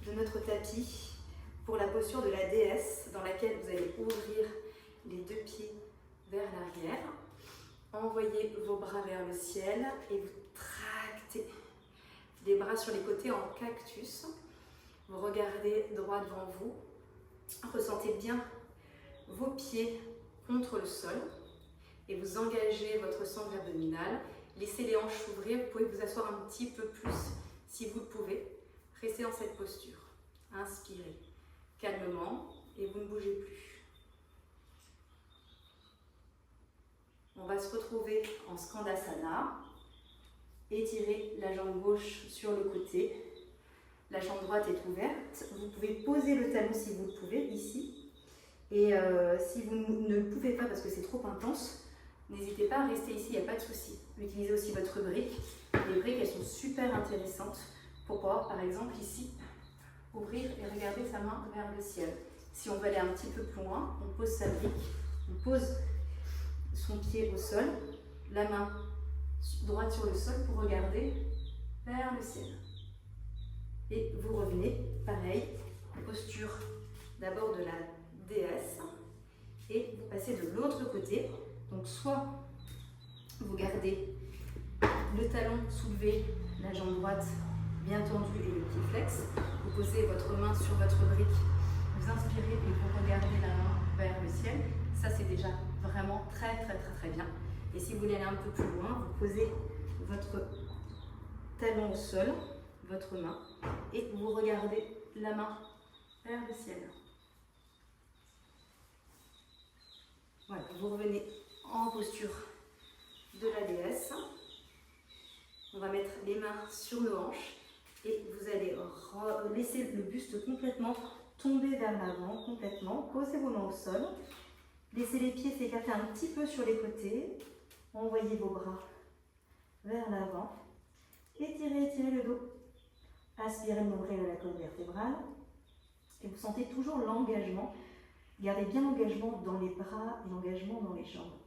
de notre tapis pour la posture de la déesse dans laquelle vous allez ouvrir les deux pieds vers l'arrière. Envoyez vos bras vers le ciel et vous tractez les bras sur les côtés en cactus. Vous regardez droit devant vous. Ressentez bien vos pieds contre le sol et vous engagez votre sangle abdominale. Laissez les hanches s'ouvrir. Vous pouvez vous asseoir un petit peu plus si vous le pouvez. Restez dans cette posture. Inspirez calmement et vous ne bougez plus. On va se retrouver en Skandasana. Étirez la jambe gauche sur le côté. La jambe droite est ouverte. Vous pouvez poser le talon si vous le pouvez, ici. Et si vous ne le pouvez pas parce que c'est trop intense, n'hésitez pas à rester ici, il n'y a pas de souci. Utilisez aussi votre brique. Les briques, elles sont super intéressantes pour pouvoir, par exemple, ici, ouvrir et regarder sa main vers le ciel. Si on veut aller un petit peu plus loin, on pose sa brique, on pose son pied au sol, la main droite sur le sol pour regarder vers le ciel. Et vous revenez, pareil, posture d'abord de la déesse, et vous passez de l'autre côté. Donc soit vous gardez le talon soulevé, la jambe droite bien tendue et le pied flex. Vous posez votre main sur votre brique, vous inspirez et vous regardez la main vers le ciel. Ça, c'est déjà vraiment très bien. Et si vous voulez aller un peu plus loin, vous posez votre talon au sol, votre main, et vous regardez la main vers le ciel. Voilà, vous revenez en posture de la déesse. On va mettre les mains sur nos hanches et vous allez laisser le buste complètement tomber vers l'avant, complètement. Posez vos mains au sol. Laissez les pieds s'écarter un petit peu sur les côtés. Envoyez vos bras vers l'avant. Étirez le dos. Aspirez le nombril de la colonne vertébrale. Et vous sentez toujours l'engagement. Gardez bien l'engagement dans les bras et l'engagement dans les jambes.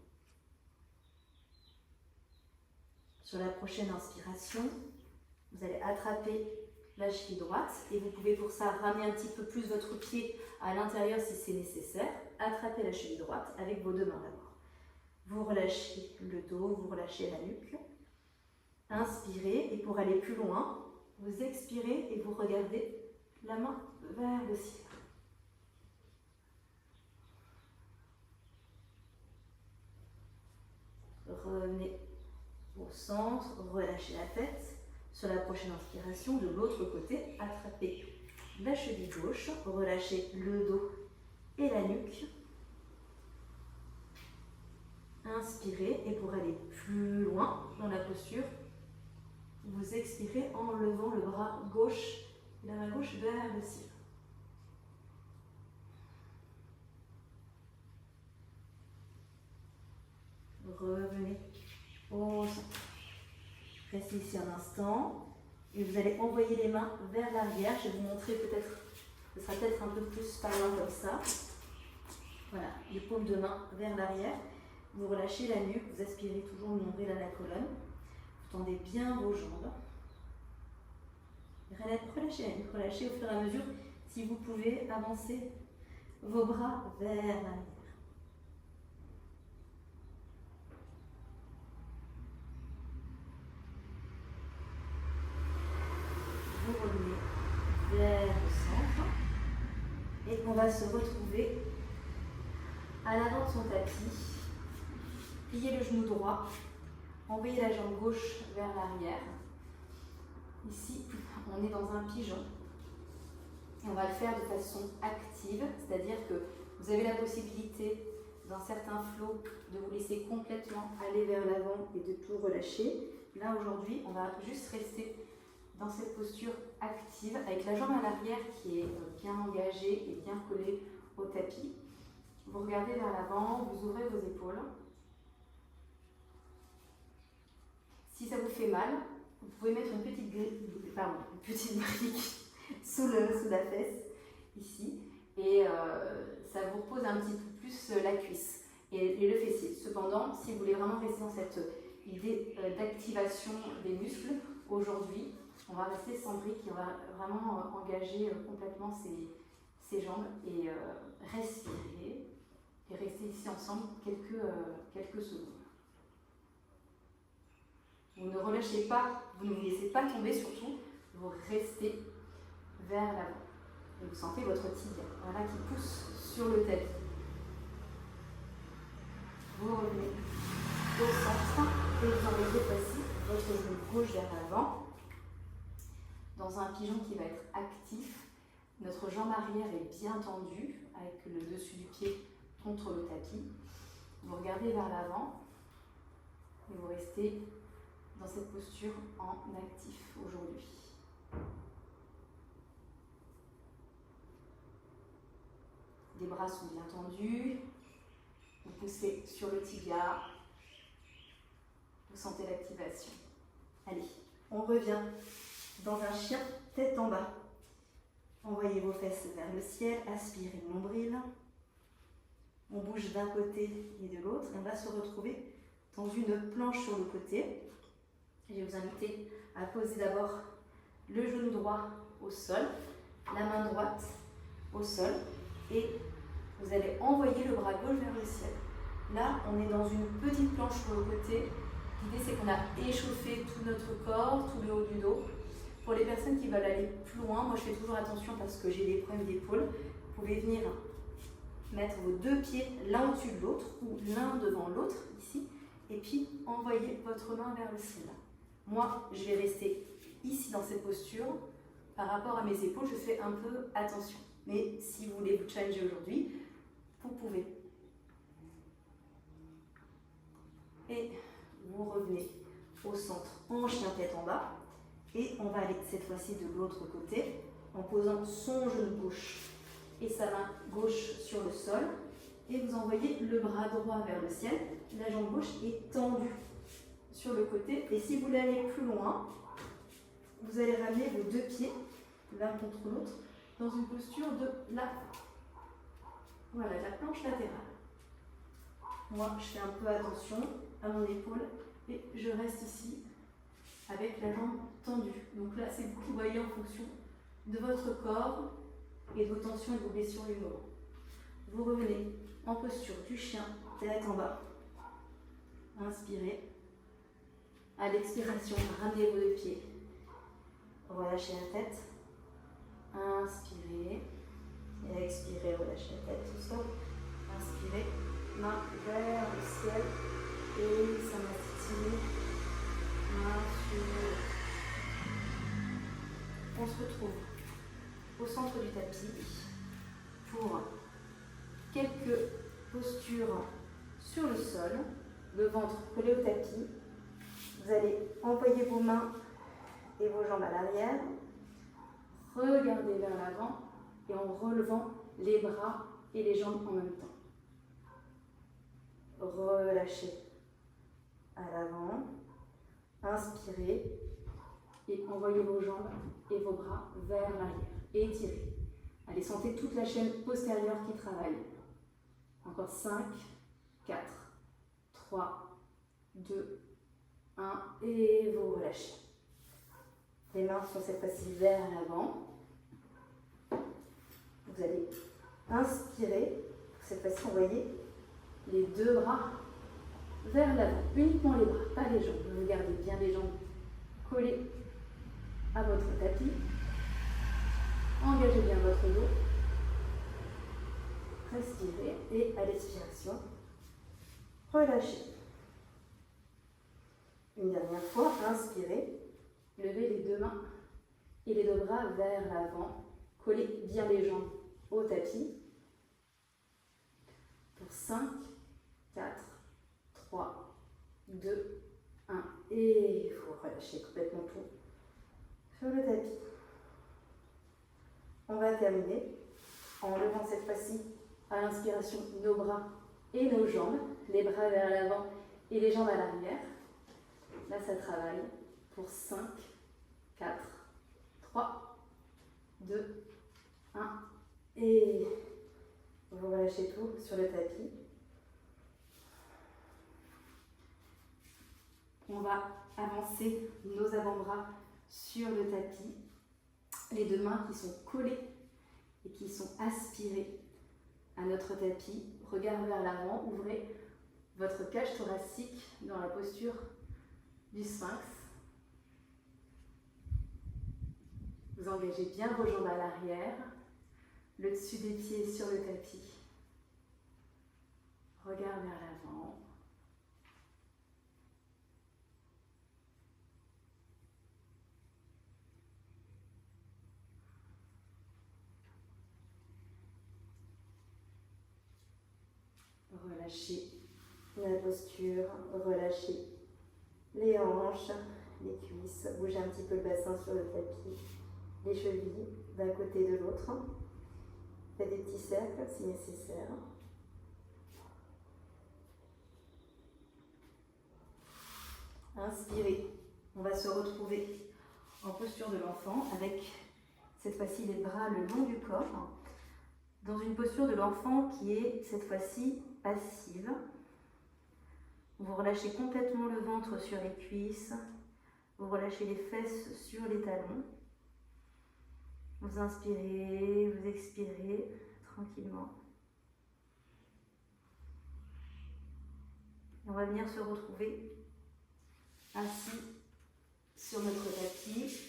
Sur la prochaine inspiration, vous allez attraper la cheville droite et vous pouvez pour ça ramener un petit peu plus votre pied à l'intérieur si c'est nécessaire. Attrapez la cheville droite avec vos deux mains d'abord. Vous relâchez le dos, vous relâchez la nuque. Inspirez et pour aller plus loin, vous expirez et vous regardez la main vers le ciel. Revenez au centre, relâchez la tête. Sur la prochaine inspiration, de l'autre côté, attrapez la cheville gauche, relâchez le dos et la nuque. Inspirez et pour aller plus loin dans la posture, vous expirez en levant le bras gauche et la main gauche vers le ciel. Revenez au centre. Restez ici un instant et vous allez envoyer les mains vers l'arrière. Je vais vous montrer peut-être, ce sera peut-être un peu plus parlant comme ça. Voilà, les paumes de main vers l'arrière. Vous relâchez la nuque, vous aspirez toujours le nombril à la colonne. Vous tendez bien vos jambes. Relâchez la nuque, relâchez au fur et à mesure. Si vous pouvez avancer vos bras vers l'arrière. Vous revenez vers le centre et on va se retrouver à l'avant de son tapis. Pliez le genou droit, envoyez la jambe gauche vers l'arrière. Ici, on est dans un pigeon et on va le faire de façon active, c'est-à-dire que vous avez la possibilité d'un certain flow de vous laisser complètement aller vers l'avant et de tout relâcher. Là aujourd'hui, on va juste rester dans cette posture active avec la jambe à l'arrière qui est bien engagée et bien collée au tapis. Vous regardez vers l'avant, vous ouvrez vos épaules. Si ça vous fait mal, vous pouvez mettre une petite brique sous la fesse, ici, et ça vous repose un petit peu plus la cuisse et le fessier. Cependant, si vous voulez vraiment rester dans cette idée d'activation des muscles, aujourd'hui, on va rester sans brique et on va vraiment engager complètement ses jambes et respirer et rester ici ensemble quelques secondes. Vous ne relâchez pas, vous ne vous laissez pas tomber surtout, vous restez vers l'avant. Et vous sentez votre tibia, voilà, qui pousse sur le tapis. Vous revenez au centre et vous enlevez cette fois-ci votre genou gauche vers l'avant. Dans un pigeon qui va être actif, notre jambe arrière est bien tendue avec le dessus du pied contre le tapis. Vous regardez vers l'avant et vous restez dans cette posture en actif aujourd'hui. Les bras sont bien tendus, vous poussez sur le tibia, vous sentez l'activation. Allez, on revient dans un chien tête en bas. Envoyez vos fesses vers le ciel, aspirez le nombril. On bouge d'un côté et de l'autre et on va se retrouver dans une planche sur le côté. Je vais vous inviter à poser d'abord le genou droit au sol, la main droite au sol et vous allez envoyer le bras gauche vers le ciel. Là, on est dans une petite planche sur le côté. L'idée, c'est qu'on a échauffé tout notre corps, tout le haut du dos. Pour les personnes qui veulent aller plus loin, moi je fais toujours attention parce que j'ai des problèmes d'épaule. Vous pouvez venir mettre vos deux pieds l'un au-dessus de l'autre ou l'un devant l'autre, ici, et puis envoyer votre main vers le ciel. Moi, je vais rester ici dans cette posture. Par rapport à mes épaules, je fais un peu attention. Mais si vous voulez vous challenger aujourd'hui, vous pouvez. Et vous revenez au centre en chien tête en bas. Et on va aller cette fois-ci de l'autre côté en posant son genou gauche et sa main gauche sur le sol. Et vous envoyez le bras droit vers le ciel. La jambe gauche est tendue sur le côté. Et si vous voulez aller plus loin, vous allez ramener vos deux pieds l'un contre l'autre dans une posture de la planche latérale. Moi, je fais un peu attention à mon épaule et je reste ici avec la jambe tendue. Donc là, c'est vous qui voyez en fonction de votre corps et de vos tensions et de vos blessures du moment. Vous revenez en posture du chien, tête en bas. Inspirez. À l'expiration, ramenez vos deux pieds. Relâchez la tête. Inspirez. Et expirez, relâchez la tête. Stop. Inspirez. Main vers le ciel. Et ça m'attire. On se retrouve au centre du tapis pour quelques postures sur le sol, le ventre collé au tapis. Vous allez envoyer vos mains et vos jambes à l'arrière, regardez vers l'avant et en relevant les bras et les jambes en même temps. Relâchez à l'avant. Inspirez et envoyez vos jambes et vos bras vers l'arrière. Étirez. Allez, sentez toute la chaîne postérieure qui travaille. Encore 5, 4, 3, 2, 1 et vous relâchez. Les mains sont cette fois-ci vers l'avant. Vous allez inspirer. Cette fois-ci, envoyez les deux bras vers l'avant, uniquement les bras, pas les jambes. Vous gardez bien les jambes collées à votre tapis. Engagez bien votre dos. Respirez et à l'expiration, relâchez. Une dernière fois, inspirez. Levez les deux mains et les deux bras vers l'avant. Collez bien les jambes au tapis. Pour 5, 4, 3, 2, 1. Et vous relâchez complètement tout sur le tapis. On va terminer en levant cette fois-ci À l'inspiration, nos bras et nos jambes, les bras vers l'avant et les jambes à l'arrière. Là, ça travaille pour 5, 4, 3, 2, 1. Et vous relâchez tout sur le tapis. On va avancer nos avant-bras sur le tapis. Les deux mains qui sont collées et qui sont aspirées à notre tapis. Regard vers l'avant, ouvrez votre cage thoracique dans la posture du sphinx. Vous engagez bien vos jambes à l'arrière, le dessus des pieds sur le tapis. Regard vers l'avant. Relâchez la posture, relâchez les hanches, les cuisses, bougez un petit peu le bassin sur le tapis, les chevilles d'un côté et de l'autre. Faites des petits cercles si nécessaire. Inspirez. On va se retrouver en posture de l'enfant avec cette fois-ci les bras le long du corps, dans une posture de l'enfant qui est cette fois-ci passive. Vous relâchez complètement le ventre sur les cuisses, vous relâchez les fesses sur les talons. Vous inspirez, vous expirez tranquillement. Et on va venir se retrouver assis sur notre tapis.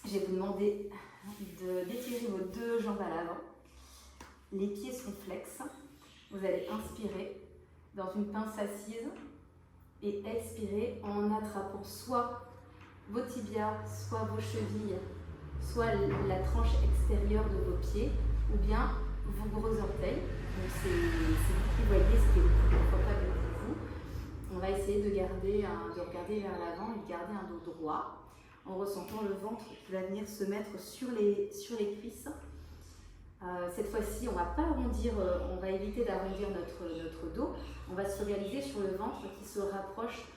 Je vais vous demander d'étirer vos deux jambes à l'avant. Les pieds sont flex. Vous allez inspirer dans une pince assise et expirer en attrapant soit vos tibias, soit vos chevilles, soit la tranche extérieure de vos pieds, ou bien vos gros orteils. Donc c'est vous qui voyez ce qui est le plus confortable pour vous. On va essayer de regarder vers l'avant et de garder un dos droit en ressentant le ventre qui va venir se mettre sur les cuisses. Cette fois-ci, on ne va pas arrondir, on va éviter d'arrondir notre dos. On va se focaliser sur le ventre qui se rapproche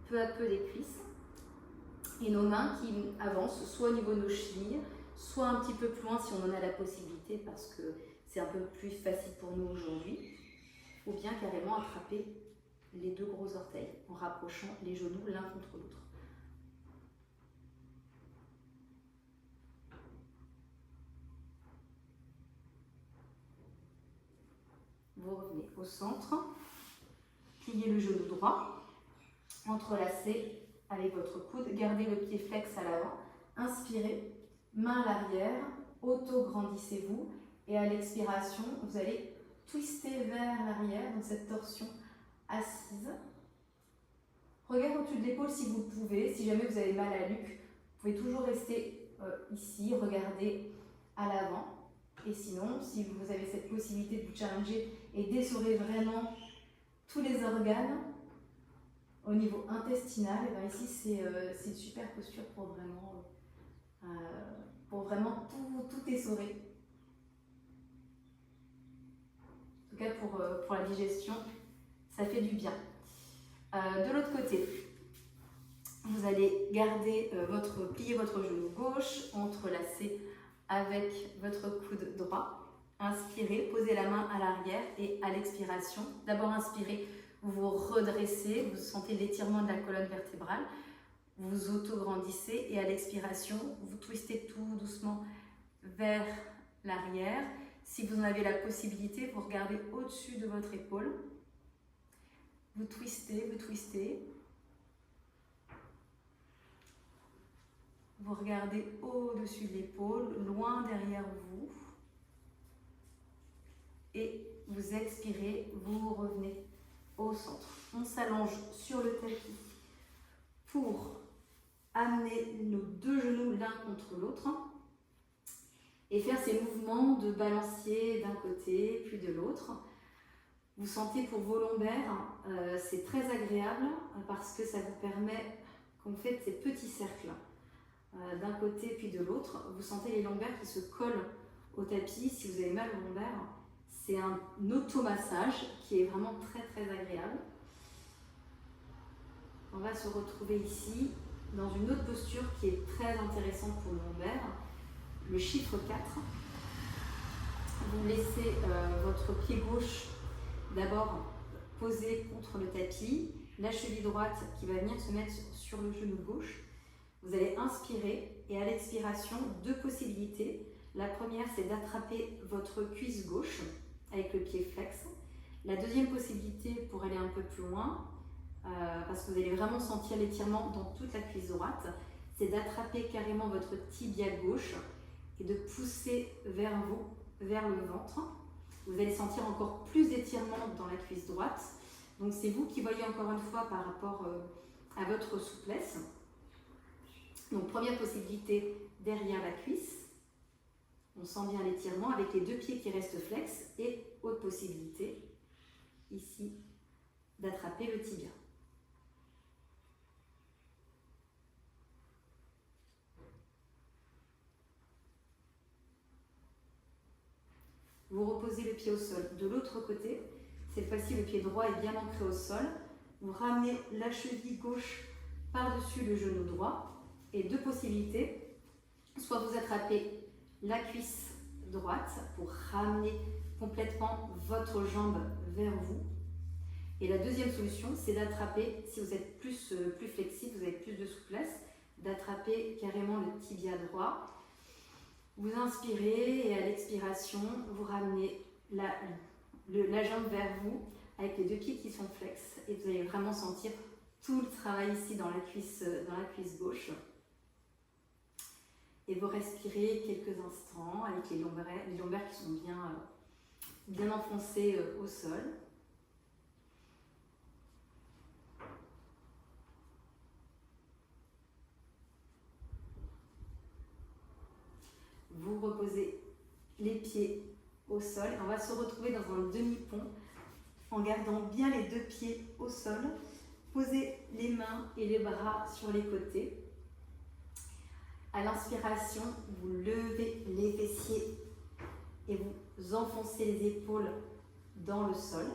peu à peu des cuisses. Et nos mains qui avancent soit au niveau de nos chevilles, soit un petit peu plus loin si on en a la possibilité parce que c'est un peu plus facile pour nous aujourd'hui. Ou bien carrément attraper les deux gros orteils en rapprochant les genoux l'un contre l'autre. Vous revenez au centre, pliez le genou droit, entrelacez avec votre coude, gardez le pied flex à l'avant, inspirez, main à l'arrière, auto-grandissez-vous et à l'expiration, vous allez twister vers l'arrière dans cette torsion assise. Regardez au-dessus de l'épaule si vous pouvez, si jamais vous avez mal à la nuque, vous pouvez toujours rester ici, regarder à l'avant. Et sinon, si vous avez cette possibilité de vous challenger et d'essorer vraiment tous les organes au niveau intestinal, et bien ici c'est une super posture pour vraiment tout essorer. En tout cas pour la digestion, ça fait du bien. De l'autre côté, vous allez garder plier votre genou gauche, entrelacer avec votre coude droit. Inspirez, posez la main à l'arrière et à l'expiration, d'abord inspirez, vous vous redressez, vous sentez l'étirement de la colonne vertébrale, vous auto-grandissez et à l'expiration, vous twistez tout doucement vers l'arrière. Si vous en avez la possibilité, vous regardez au-dessus de votre épaule, vous twistez, vous regardez au-dessus de l'épaule, loin derrière vous. Et vous expirez, vous revenez au centre. On s'allonge sur le tapis pour amener nos deux genoux l'un contre l'autre et faire ces mouvements de balancier d'un côté puis de l'autre. Vous sentez pour vos lombaires, c'est très agréable parce que ça vous permet, quand vous faites ces petits cercles d'un côté puis de l'autre, vous sentez les lombaires qui se collent au tapis. Si vous avez mal aux lombaires, C'est un automassage qui est vraiment très très agréable. On va se retrouver ici dans une autre posture qui est très intéressante pour le lombaire, le chiffre 4. Vous laissez votre pied gauche d'abord posé contre le tapis, la cheville droite qui va venir se mettre sur le genou gauche. Vous allez inspirer et à l'expiration, deux possibilités. La première, c'est d'attraper votre cuisse gauche avec le pied flex. La deuxième possibilité, pour aller un peu plus loin, parce que vous allez vraiment sentir l'étirement dans toute la cuisse droite, c'est d'attraper carrément votre tibia gauche et de pousser vers vous, vers le ventre. Vous allez sentir encore plus d'étirement dans la cuisse droite. Donc c'est vous qui voyez encore une fois par rapport à votre souplesse. Donc première possibilité, derrière la cuisse. On sent bien l'étirement avec les deux pieds qui restent flex. Et autre possibilité, ici, d'attraper le tibia. Vous reposez le pied au sol. De l'autre côté, cette fois-ci, le pied droit est bien ancré au sol. Vous ramenez la cheville gauche par-dessus le genou droit. Et deux possibilités. Soit vous attrapez la cuisse droite pour ramener complètement votre jambe vers vous. Et la deuxième solution, c'est d'attraper, si vous êtes plus flexible, vous avez plus de souplesse, d'attraper carrément le tibia droit. Vous inspirez et à l'expiration, vous ramenez la jambe vers vous avec les deux pieds qui sont flex et vous allez vraiment sentir tout le travail ici dans la cuisse gauche. Et vous respirez quelques instants avec les lombaires qui sont bien enfoncés au sol. Vous reposez les pieds au sol. On va se retrouver dans un demi-pont en gardant bien les deux pieds au sol. Posez les mains et les bras sur les côtés. À l'inspiration, vous levez les fessiers et vous enfoncez les épaules dans le sol.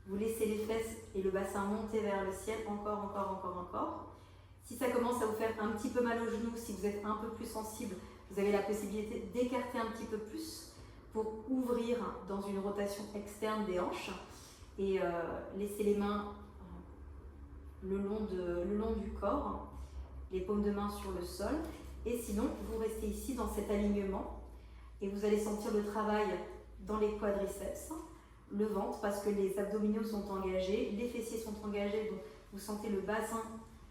Vous laissez les fesses et le bassin monter vers le ciel, encore. Si ça commence à vous faire un petit peu mal aux genoux, si vous êtes un peu plus sensible, vous avez la possibilité d'écarter un petit peu plus pour ouvrir dans une rotation externe des hanches et laisser les mains le long du corps, les paumes de main sur le sol. Et sinon, vous restez ici dans cet alignement et vous allez sentir le travail dans les quadriceps, le ventre parce que les abdominaux sont engagés, les fessiers sont engagés, donc vous sentez le bassin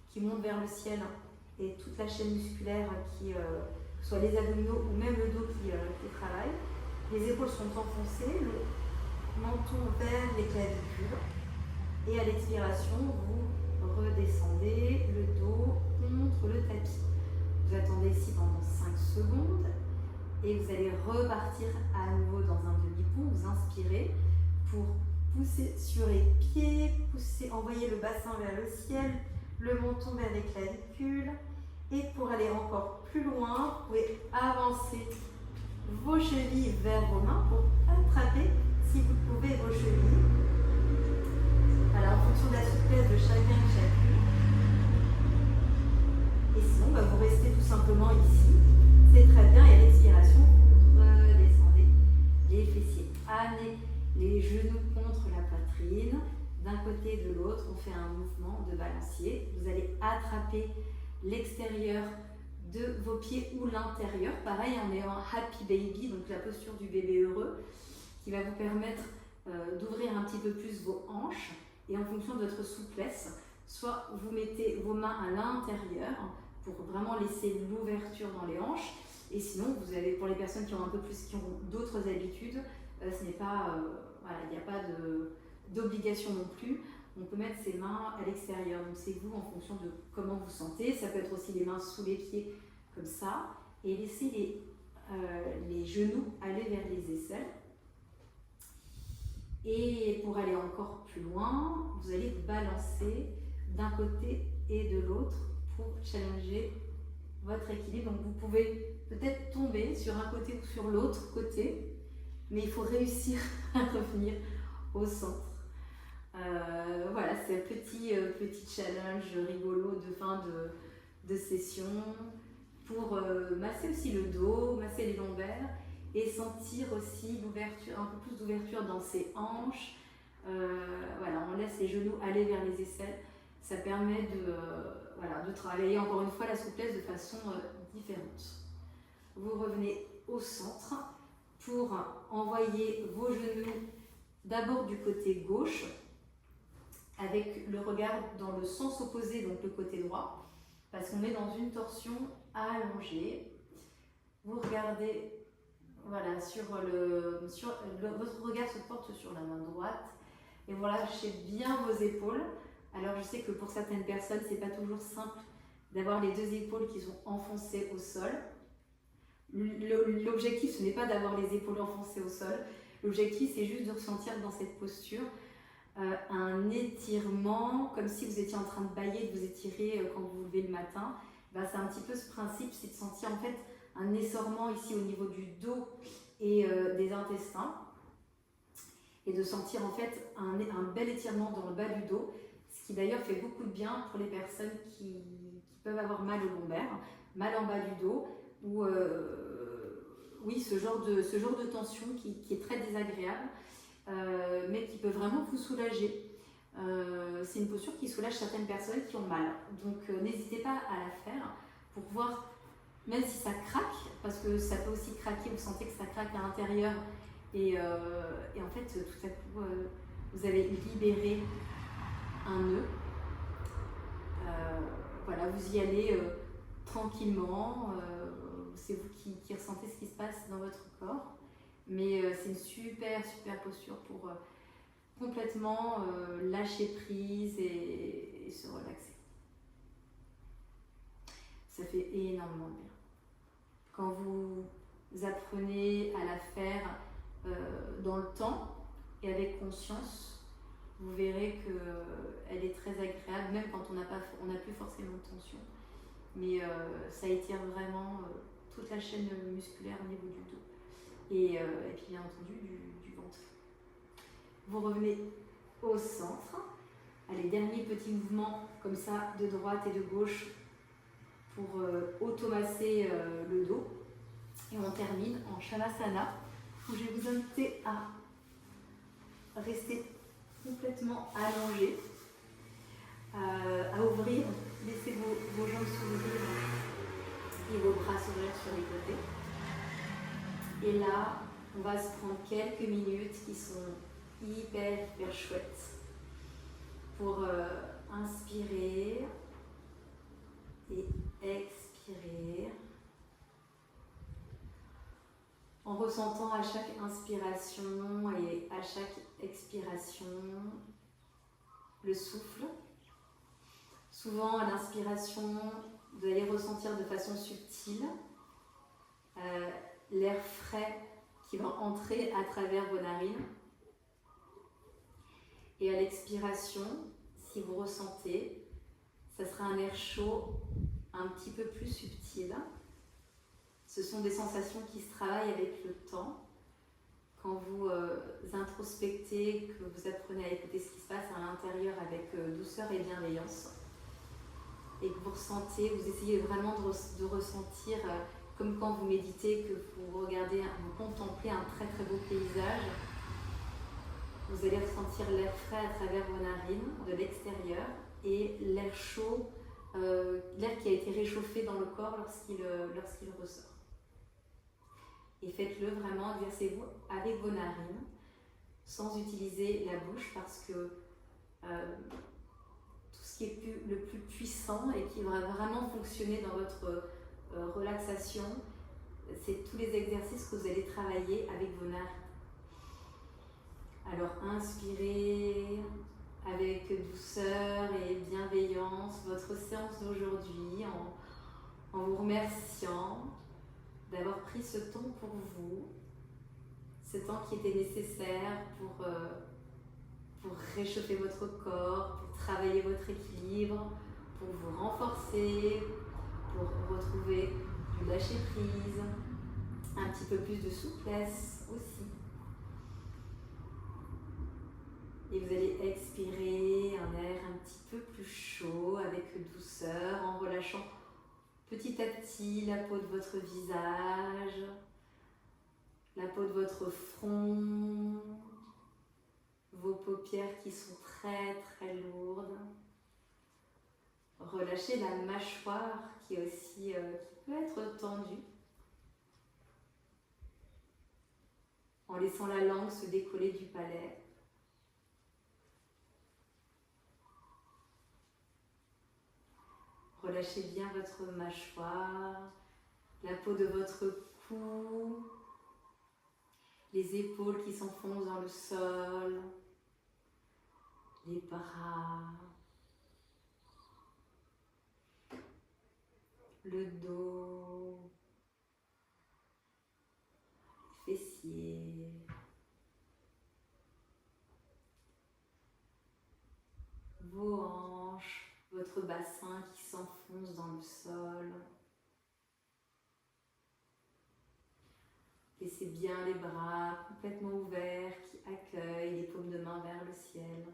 qui monte vers le ciel et toute la chaîne musculaire qui, soit les abdominaux ou même le dos qui travaille. Les épaules sont enfoncées, le menton vers les clavicules et à l'expiration, vous redescendez le dos contre le tapis. Vous attendez ici pendant 5 secondes et vous allez repartir à nouveau dans un demi-pont. Vous inspirez pour pousser sur les pieds, envoyer le bassin vers le ciel, le menton vers les clavicules. Et pour aller encore plus loin, vous pouvez avancer vos chevilles vers vos mains pour attraper, si vous pouvez, vos chevilles. Alors, en fonction de la souplesse de chacun et chacune. Et sinon, vous restez tout simplement ici. C'est très bien. Et à l'expiration, vous redescendez les fessiers. Amenez les genoux contre la poitrine. D'un côté et de l'autre, on fait un mouvement de balancier. Vous allez attraper l'extérieur de vos pieds ou l'intérieur. Pareil, on est en happy baby, donc la posture du bébé heureux, qui va vous permettre d'ouvrir un petit peu plus vos hanches. Et en fonction de votre souplesse, soit vous mettez vos mains à l'intérieur pour vraiment laisser l'ouverture dans les hanches. Et sinon, vous avez, pour les personnes qui ont d'autres habitudes, ce n'est pas, il n'y a pas d'obligation non plus. On peut mettre ses mains à l'extérieur. Donc c'est vous en fonction de comment vous sentez. Ça peut être aussi les mains sous les pieds comme ça. Et laisser les genoux aller vers les aisselles. Et pour aller encore plus loin, vous allez balancer d'un côté et de l'autre pour challenger votre équilibre. Donc vous pouvez peut-être tomber sur un côté ou sur l'autre côté. mais il faut réussir à revenir au centre. Voilà, c'est un petit challenge rigolo de fin de session pour masser aussi le dos, masser les lombaires et sentir aussi l'ouverture, un peu plus d'ouverture dans ses hanches. Voilà, on laisse les genoux aller vers les aisselles. Ça permet de travailler encore une fois la souplesse de façon différente. Vous revenez au centre pour envoyer vos genoux d'abord du côté gauche avec le regard dans le sens opposé, donc le côté droit, parce qu'on est dans une torsion allongée. Vous regardez, voilà, votre regard se porte sur la main droite et vous lâchez bien vos épaules. Alors je sais que pour certaines personnes, c'est pas toujours simple d'avoir les deux épaules qui sont enfoncées au sol. L'objectif, ce n'est pas d'avoir les épaules enfoncées au sol. L'objectif, c'est juste de ressentir dans cette posture un étirement, comme si vous étiez en train de bâiller, de vous étirer quand vous vous levez le matin. C'est un petit peu ce principe, c'est de sentir en fait un essorement ici au niveau du dos et des intestins. Et de sentir en fait un bel étirement dans le bas du dos, ce qui d'ailleurs fait beaucoup de bien pour les personnes qui peuvent avoir mal au lombaire, mal en bas du dos, ou oui, ce genre de tension qui est très désagréable, mais qui peut vraiment vous soulager. C'est une posture qui soulage certaines personnes qui ont mal. Donc n'hésitez pas à la faire pour voir, même si ça craque, parce que ça peut aussi craquer, vous sentez que ça craque à l'intérieur, et en fait, tout à coup, vous avez libéré un nœud. Voilà, vous y allez tranquillement. C'est vous qui ressentez ce qui se passe dans votre corps. Mais c'est une super posture pour complètement lâcher prise et se relaxer. Ça fait énormément de bien. Quand vous apprenez à la faire dans le temps et avec conscience, vous verrez qu'elle est très agréable, même quand on n'a plus forcément de tension. Mais ça étire vraiment toute la chaîne musculaire au niveau du dos. Et puis bien entendu du ventre. Vous revenez au centre. Allez, dernier petit mouvement comme ça de droite et de gauche pour automasser le dos. Et on termine en Shavasana, où je vais vous inviter à rester complètement allongé, à ouvrir, laissez vos jambes s'ouvrir et vos bras s'ouvrir sur les côtés. Et là, on va se prendre quelques minutes qui sont hyper chouettes pour inspirer et expirer, en ressentant à chaque inspiration et à chaque expiration le souffle. Souvent à l'inspiration, vous allez ressentir de façon subtile l'air frais qui va entrer à travers vos narines. Et à l'expiration, si vous ressentez, ça sera un air chaud un petit peu plus subtil. Ce sont des sensations qui se travaillent avec le temps. Quand vous introspectez, que vous apprenez à écouter ce qui se passe à l'intérieur avec douceur et bienveillance, et que vous ressentez, vous essayez vraiment de ressentir, comme quand vous méditez, que vous regardez, vous contemplez un très beau paysage, vous allez ressentir l'air frais à travers vos narines de l'extérieur et l'air chaud, l'air qui a été réchauffé dans le corps lorsqu'il ressort. Et faites-le vraiment, exercez-vous avec vos narines, sans utiliser la bouche, parce que tout ce qui est le plus puissant et qui va vraiment fonctionner dans votre relaxation, c'est tous les exercices que vous allez travailler avec vos narines. Alors inspirez avec douceur et bienveillance votre séance d'aujourd'hui en vous remerciant d'avoir pris ce temps pour vous, ce temps qui était nécessaire pour réchauffer votre corps, pour travailler votre équilibre, pour vous renforcer, pour retrouver du lâcher prise, un petit peu plus de souplesse aussi. Et vous allez expirer un air un petit peu plus chaud avec douceur en relâchant petit à petit la peau de votre visage, la peau de votre front, vos paupières qui sont très très lourdes. Relâchez la mâchoire qui est aussi qui peut être tendue. En laissant la langue se décoller du palais. Relâchez bien votre mâchoire, la peau de votre cou, les épaules qui s'enfoncent dans le sol, les bras, le dos, les fessiers, vos hanches, votre bassin qui s'enfonce dans le sol. Laissez bien les bras complètement ouverts qui accueillent les paumes de main vers le ciel.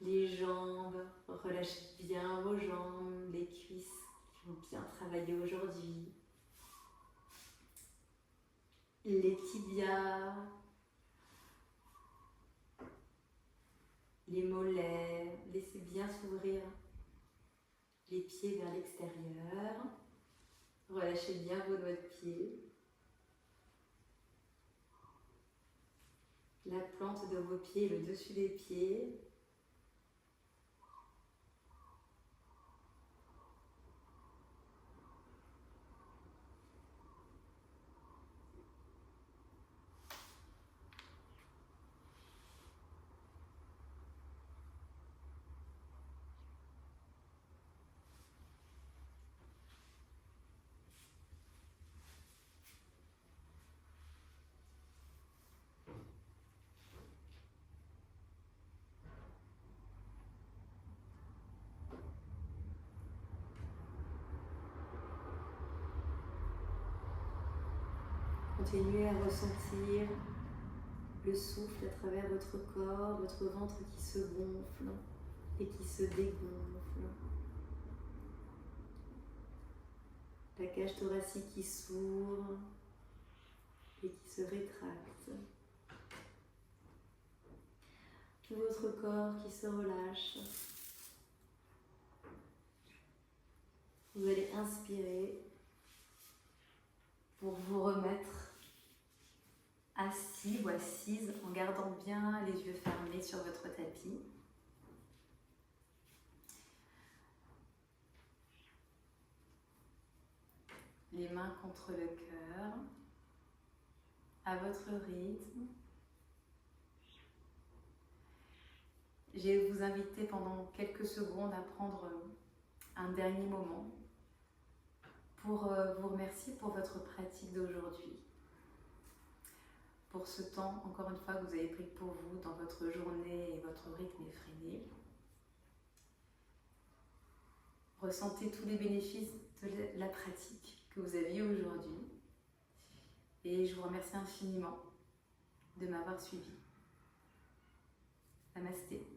Les jambes, relâchez bien vos jambes, les cuisses qui vont bien travailler aujourd'hui. Les tibias, les mollets, laissez bien s'ouvrir les pieds vers l'extérieur. Relâchez bien vos doigts de pied. La plante de vos pieds, le dessus des pieds. Continuez à ressentir le souffle à travers votre corps, votre ventre qui se gonfle et qui se dégonfle. La cage thoracique qui s'ouvre et qui se rétracte. Tout votre corps qui se relâche. Vous allez inspirer pour vous remettre assis ou assise en gardant bien les yeux fermés sur votre tapis. Les mains contre le cœur, à votre rythme. Je vais vous inviter pendant quelques secondes à prendre un dernier moment pour vous remercier pour votre pratique d'aujourd'hui. Pour ce temps, encore une fois, que vous avez pris pour vous dans votre journée et votre rythme effréné. Ressentez tous les bénéfices de la pratique que vous avez aujourd'hui. Et je vous remercie infiniment de m'avoir suivi. Namasté.